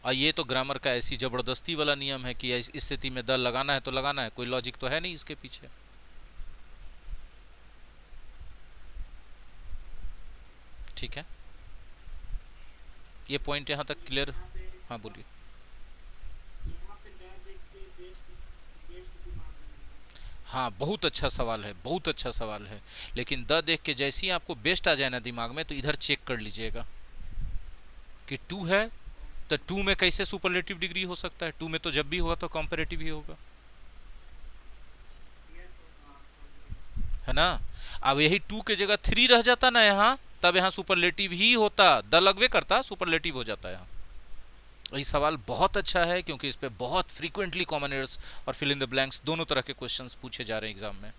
और ये तो ग्रामर का ऐसी जबरदस्ती वाला नियम है कि इस स्थिति में द लगाना है तो लगाना है, कोई लॉजिक तो है नहीं इसके पीछे। ठीक है, ये पॉइंट यहां तक क्लियर? हाँ बोलिए। हाँ, बहुत अच्छा सवाल है, बहुत अच्छा सवाल है। लेकिन द देख के जैसे ही आपको बेस्ट आ जाए ना दिमाग में, तो इधर चेक कर लीजिएगा कि टू है, तो टू में कैसे सुपरलेटिव डिग्री हो सकता है? टू में तो जब भी होगा तो कंपेरेटिव ही होगा, है ना? अब यही टू के जगह थ्री रह जाता ना यहाँ, तब यहाँ सुपरलेटिव ही होता, द लगवे करता, सुपरलेटिव हो जाता है यहाँ। ये सवाल बहुत अच्छा है, क्योंकि इस पे बहुत फ्रीक्वेंटली कॉमन एरर्स और फिल इन द ब्लैंक्स दोनों तरह के क्वेश्चंस पूछे जा रहे हैं एग्जाम में।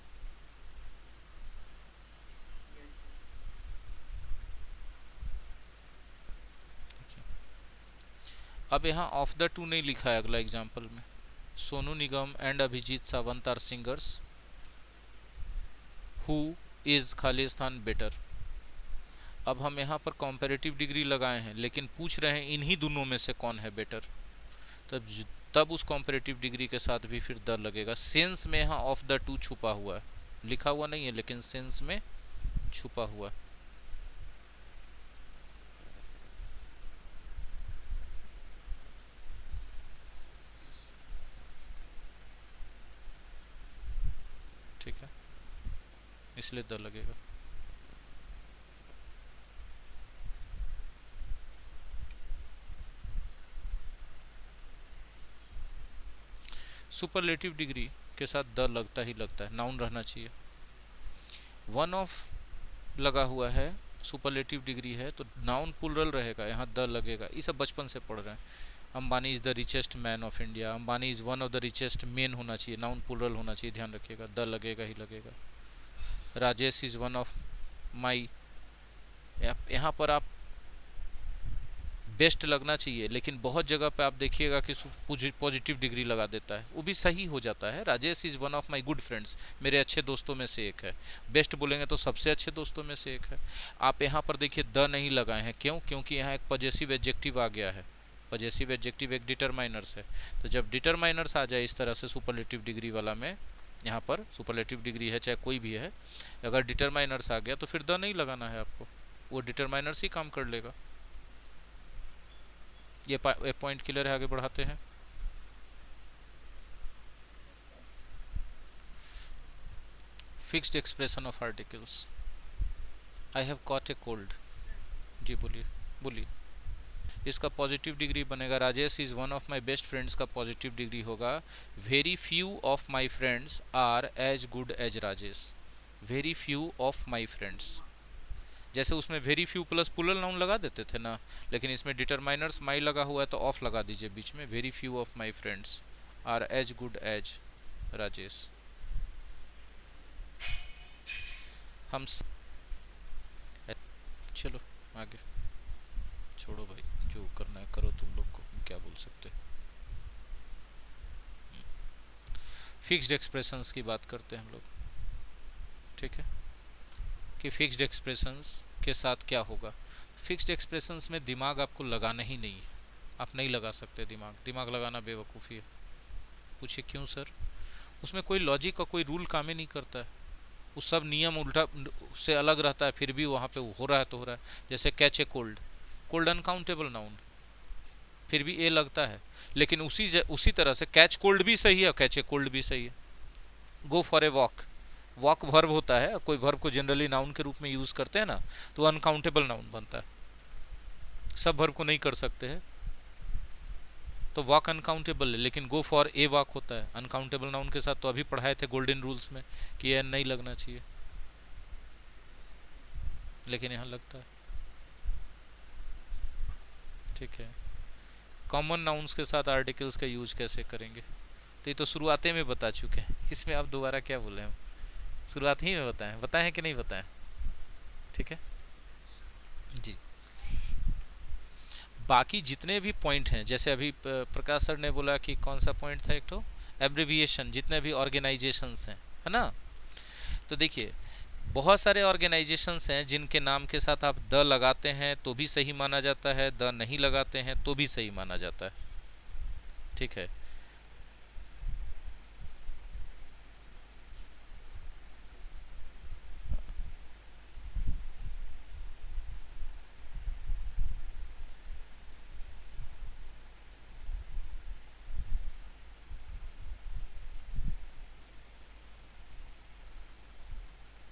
अब यहाँ ऑफ द टू नहीं लिखा है अगला एग्जाम्पल में। Sonu Nigam and Abhijeet Sawant are singers who is Khalistan better. अब हम यहाँ पर कॉम्पेरेटिव डिग्री लगाए हैं, लेकिन पूछ रहे हैं इन्हीं दोनों में से कौन है बेटर। तब तब उस कॉम्पेरेटिव डिग्री के साथ भी फिर द लगेगा। सेंस में यहाँ ऑफ द टू छुपा हुआ है, लिखा हुआ नहीं है, लेकिन सेंस में छुपा हुआ है। ठीक है, इसलिए द लगेगा। सुपरलेटिव डिग्री के साथ द लगता ही लगता है, नाउन रहना चाहिए। वन ऑफ लगा हुआ है, सुपरलेटिव डिग्री है, तो नाउन प्लुरल रहेगा, यहाँ द लगेगा। ये सब बचपन से पढ़ रहे हैं। Ambani is the richest man of India, Ambani is one of the richest main होना चाहिए, नाउन प्लुरल होना चाहिए, ध्यान रखिएगा, द लगेगा ही लगेगा। राजेश इज वन ऑफ माई, यहाँ पर आप बेस्ट लगना चाहिए, लेकिन बहुत जगह पे आप देखिएगा कि पॉजिटिव डिग्री लगा देता है, वो भी सही हो जाता है। Rajesh is one of my good friends, मेरे अच्छे दोस्तों में से एक है। बेस्ट बोलेंगे तो सबसे अच्छे दोस्तों में से एक है। आप यहाँ पर देखिए द नहीं लगाए हैं, क्यों? क्योंकि यहाँ एक पॉजेसिव एडजेक्टिव आ गया है। पॉजेसिव एडजेक्टिव एक डिटरमाइनर्स है, तो जब डिटरमाइनर्स आ जाए इस तरह से सुपरलेटिव डिग्री वाला में, यहाँ पर सुपरलेटिव डिग्री है चाहे कोई भी है, अगर डिटरमाइनर्स आ गया तो फिर द नहीं लगाना है आपको, वो डिटरमाइनर्स ही काम कर लेगा। ये पॉइंट क्लियर है, आगे बढ़ाते हैं। Fixed expression of articles. I have caught a cold. जी बोलिए, बोलिए। इसका पॉजिटिव डिग्री बनेगा, Rajesh is one of my best friends का पॉजिटिव डिग्री होगा, very few of my friends are as good as Rajesh. Very few of my friends, जैसे उसमें very few plus plural noun लगा देते थे ना, लेकिन इसमें डिटरमाइनर्स माई लगा हुआ है तो ऑफ लगा दीजिए बीच में। Very few of my friends are as good as Rajesh. हम चलो आगे, छोड़ो भाई, जो करना है करो, तुम लोग को क्या बोल सकते। फिक्स्ड एक्सप्रेशंस की बात करते हैं हम लोग, ठीक है, कि फिक्स्ड एक्सप्रेशंस के साथ क्या होगा। फिक्स्ड एक्सप्रेशंस में दिमाग आपको लगाना ही नहीं है, आप नहीं लगा सकते दिमाग, दिमाग लगाना बेवकूफ़ी है। पूछिए क्यों सर? उसमें कोई लॉजिक का कोई रूल काम ही नहीं करता है, वो सब नियम उल्टा से अलग रहता है, फिर भी वहाँ पे हो रहा है तो हो रहा है। जैसे catch a cold, cold uncountable noun, फिर भी ए लगता है, लेकिन उसी तरह से कैच कोल्ड भी सही है, कैच ए कोल्ड भी सही है। Go for a walk, walk verb होता है, कोई वर्ब को जनरली नाउन के रूप में यूज़ करते हैं ना, तो अनकाउंटेबल नाउन बनता है। सब वर्ब को नहीं कर सकते हैं, तो वॉक अनकाउंटेबल है, लेकिन गो फॉर ए वॉक होता है अनकाउंटेबल नाउन के साथ। तो अभी पढ़ाए थे गोल्डन रूल्स में कि एन नहीं लगना चाहिए, लेकिन यहाँ लगता है, ठीक है। कॉमन नाउन्स के साथ आर्टिकल्स का यूज कैसे करेंगे, तो ये तो शुरुआते में बता चुके हैं, इसमें आप दोबारा क्या बोले हम, शुरुआत ही में बताएं, बताएं कि नहीं बताएं, ठीक है जी। बाकी जितने भी पॉइंट हैं, जैसे अभी प्रकाश सर ने बोला कि कौन सा पॉइंट था, एक तो एब्रिविएशन, जितने भी ऑर्गेनाइजेशंस हैं, है ना, तो देखिए बहुत सारे ऑर्गेनाइजेशंस हैं जिनके नाम के साथ आप द लगाते हैं तो भी सही माना जाता है, द नहीं लगाते हैं तो भी सही माना जाता है, ठीक है।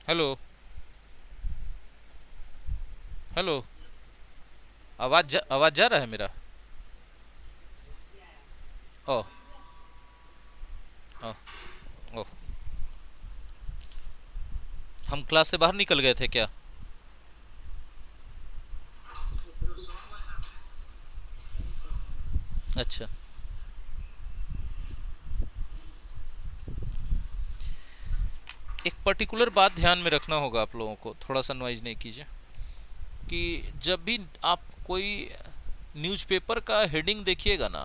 हेलो। हेलो। आवाज जा रहा है मेरा? ओ। ओ। ओ। हम क्लास से बाहर निकल गए थे क्या? अच्छा। एक पर्टिकुलर बात ध्यान में रखना होगा आप लोगों को, थोड़ा सा नॉइज नहीं कीजिए। कि जब भी आप कोई न्यूज़पेपर का हेडिंग देखिएगा ना,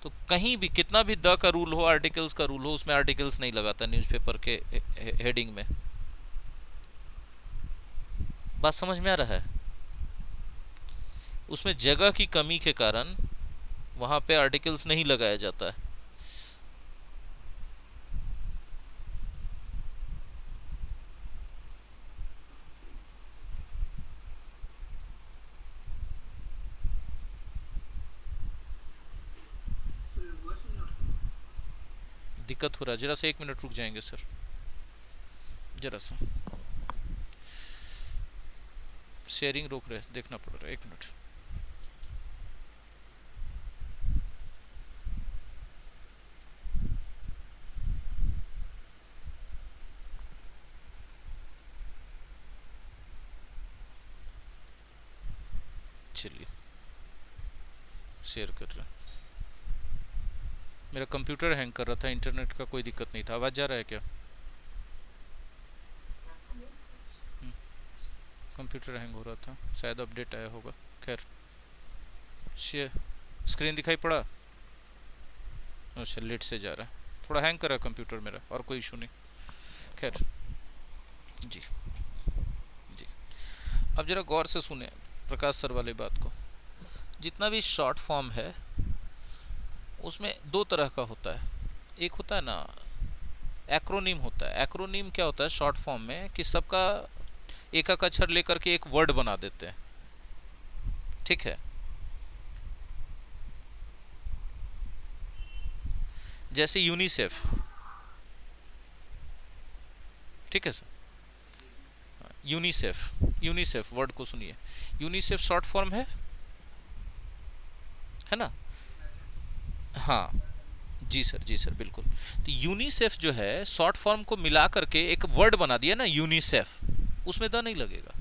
तो कहीं भी कितना भी द का रूल हो, आर्टिकल्स का रूल हो, उसमें आर्टिकल्स नहीं लगाता न्यूज़पेपर के हेडिंग में। बात समझ में आ रहा है? उसमें जगह की कमी के कारण वहां पे आर्टिकल्स नहीं लगाया जाता है। दिक्कत हो रहा है, जरा सा 1 मिनट रुक जाएंगे सर, जरा सा शेयरिंग रोक रहे, देखना पड़ रहा है, 1 मिनट। चलिए, शेयर कर रहे हैं। मेरा कंप्यूटर हैंग कर रहा था, इंटरनेट का कोई दिक्कत नहीं था। आवाज़ जा रहा है क्या? कंप्यूटर हैंग हो रहा था, शायद अपडेट आया होगा। खैर, शेयर स्क्रीन दिखाई पड़ा? अच्छा, लेट से जा रहा है, थोड़ा हैंग कर रहा है कंप्यूटर मेरा, और कोई इशू नहीं। खैर, जी। जी। अब जरा गौर से सुने प्रकाश सर वाली बात को। जितना भी शॉर्ट फॉर्म है उसमें दो तरह का होता है। एक होता है ना, एक्रोनीम होता है। एक्रोनीम क्या होता है शॉर्ट फॉर्म में, कि सबका एक एक अक्षर लेकर के एक वर्ड बना देते हैं। ठीक है? जैसे यूनिसेफ। ठीक है सर? यूनिसेफ, यूनिसेफ वर्ड को सुनिए। यूनिसेफ शॉर्ट फॉर्म है ना? हाँ। जी सर, जी सर, बिल्कुल। तो यूनिसेफ जो है शॉर्ट फॉर्म को मिला करके एक वर्ड बना दिया ना, यूनिसेफ, उसमें द नहीं लगेगा।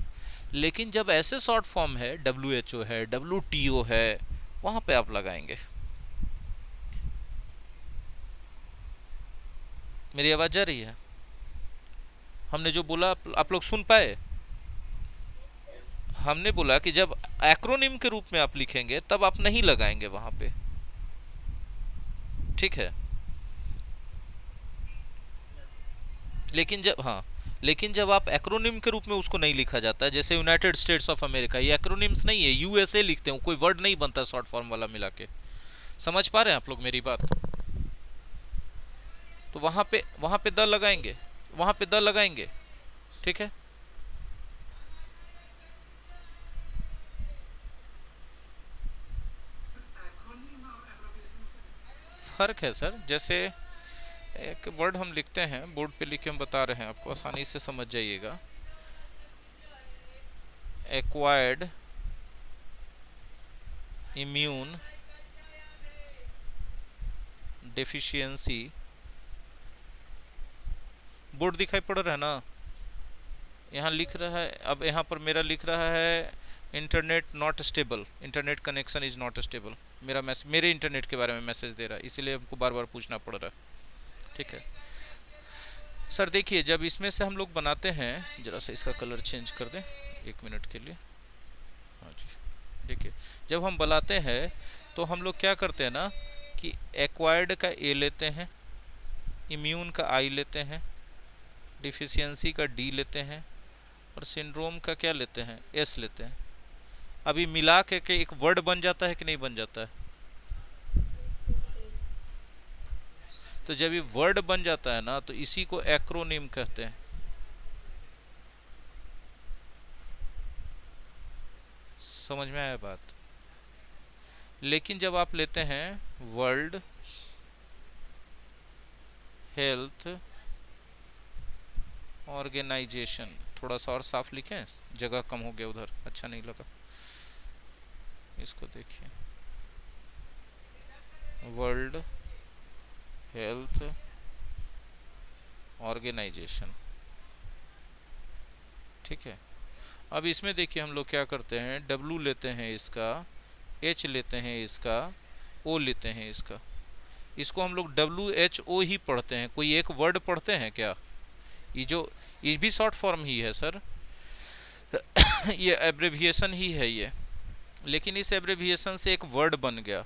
लेकिन जब ऐसे शॉर्ट फॉर्म है, WHO है, WTO है, वहां पे आप लगाएंगे। मेरी आवाज जा रही है? हमने जो बोला आप लोग सुन पाए? हमने बोला कि जब एक्रोनिम के रूप में आप लिखेंगे तब आप नहीं लगाएंगे वहां पे। ठीक है? लेकिन जब, हाँ, लेकिन जब आप एक्रोनिम के रूप में उसको नहीं लिखा जाता है, जैसे यूनाइटेड स्टेट्स ऑफ अमेरिका, ये एक्रोनिम्स नहीं है, USA लिखते हैं, कोई वर्ड नहीं बनता शॉर्ट फॉर्म वाला मिला के। समझ पा रहे हैं आप लोग मेरी बात? तो वहां पे द लगाएंगे, वहां पे द लगाएंगे। ठीक है? फर्क है सर। जैसे एक वर्ड हम लिखते हैं, बोर्ड पे लिख के हम बता रहे हैं आपको, आसानी से समझ जाइएगा। Acquired immune deficiency. बोर्ड दिखाई पड़ रहा है ना? यहाँ लिख रहा है, अब यहाँ पर मेरा लिख रहा है internet not stable, internet connection is not stable. मेरा मैसेज मेरे इंटरनेट के बारे में मैसेज दे रहा है, इसीलिए हमको बार बार पूछना पड़ रहा है। ठीक है सर? देखिए, जब इसमें से हम लोग बनाते हैं, जरा सा इसका कलर चेंज कर दें 1 मिनट के लिए। हाँ जी। देखिए, जब हम बनाते हैं तो हम लोग क्या करते हैं ना, कि एक्वायर्ड का ए लेते हैं, इम्यून का आई लेते हैं, डिफिशियंसी का डी लेते हैं, और सिंड्रोम का क्या लेते हैं, एस लेते हैं। अभी मिला के एक वर्ड बन जाता है कि नहीं बन जाता है? तो जब ये वर्ड बन जाता है ना, तो इसी को एक्रोनिम कहते हैं। समझ में आया बात? लेकिन जब आप लेते हैं वर्ल्ड हेल्थ ऑर्गेनाइजेशन, थोड़ा सा और साफ लिखें, जगह कम हो गया उधर, अच्छा नहीं लगा। इसको देखिए, वर्ल्ड हेल्थ ऑर्गेनाइजेशन, ठीक है। अब इसमें देखिए हम लोग क्या करते हैं, डब्लू लेते हैं इसका, एच लेते हैं इसका, ओ लेते हैं इसका। इसको हम लोग WHO ही पढ़ते हैं, कोई एक वर्ड पढ़ते हैं क्या? ये भी शॉर्ट फॉर्म ही है सर। ये एब्रेविएशन ही है ये, लेकिन इस एब्रेविएशन से एक वर्ड बन गया।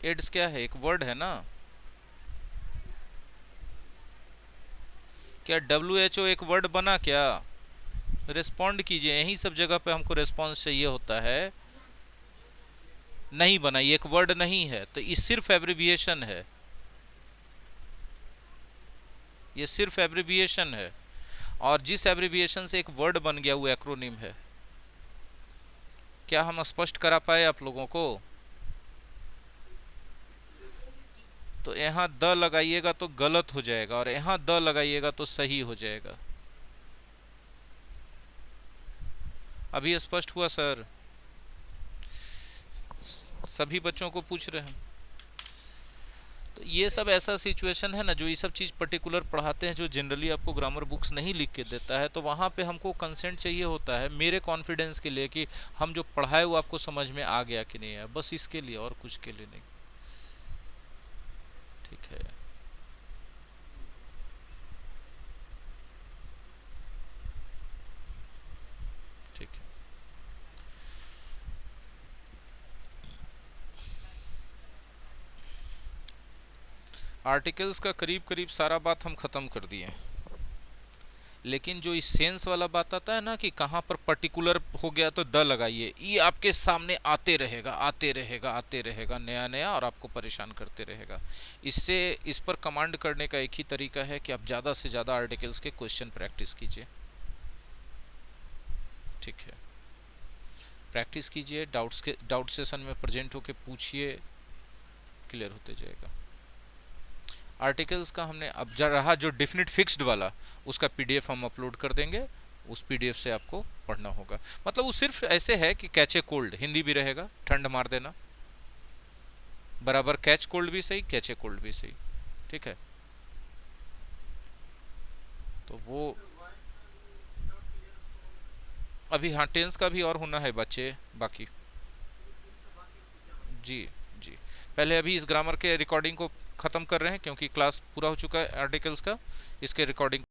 एड्स क्या है, एक वर्ड है ना। क्या WHO एक वर्ड बना क्या? रिस्पॉन्ड कीजिए, यही सब जगह पे हमको रिस्पॉन्स चाहिए होता है। नहीं बना, ये एक वर्ड नहीं है, तो ये सिर्फ एब्रिविएशन है, ये सिर्फ एब्रिविएशन है। और जिस एब्रिविएशन से एक वर्ड बन गया वो एक्रोनिम है। क्या हम स्पष्ट करा पाए आप लोगों को? तो यहाँ द लगाइएगा तो गलत हो जाएगा, और यहाँ द लगाइएगा तो सही हो जाएगा। अभी स्पष्ट हुआ सर? सभी बच्चों को पूछ रहे हैं। तो ये सब ऐसा सिचुएशन है ना, जो ये सब चीज़ पर्टिकुलर पढ़ाते हैं, जो जनरली आपको ग्रामर बुक्स नहीं लिख के देता है, तो वहाँ पे हमको कंसेंट चाहिए होता है, मेरे कॉन्फिडेंस के लिए कि हम जो पढ़ाए वो आपको समझ में आ गया कि नहीं है, बस इसके लिए, और कुछ के लिए नहीं। ठीक है, ठीक है। आर्टिकल्स का करीब करीब सारा बात हम ख़त्म कर दिए, लेकिन जो इस सेंस वाला बात आता है ना कि कहाँ पर पर्टिकुलर हो गया तो द लगाइए, ये आपके सामने आते रहेगा आते रहेगा आते रहेगा, नया नया, और आपको परेशान करते रहेगा। इससे इस पर कमांड करने का एक ही तरीका है कि आप ज़्यादा से ज़्यादा आर्टिकल्स के क्वेश्चन प्रैक्टिस कीजिए। ठीक है, प्रैक्टिस कीजिए, डाउट सेशन में प्रेजेंट होके पूछिए, क्लियर होते जाएगा। आर्टिकल्स का हमने अब रहा जो डेफिनेट फिक्स्ड वाला, उसका PDF हम अपलोड कर देंगे, उस PDF से आपको पढ़ना होगा। मतलब वो सिर्फ ऐसे है कि कैच ए कोल्ड, हिंदी भी रहेगा, ठंड मार देना, बराबर कैच कोल्ड भी सही, कैच ए कोल्ड भी सही। ठीक है, तो वो अभी, हाँ, टेंस का भी और होना है बच्चे बाकी। जी, जी, पहले अभी इस ग्रामर के रिकॉर्डिंग को ख़त्म कर रहे हैं, क्योंकि क्लास पूरा हो चुका है आर्टिकल्स का, इसके रिकॉर्डिंग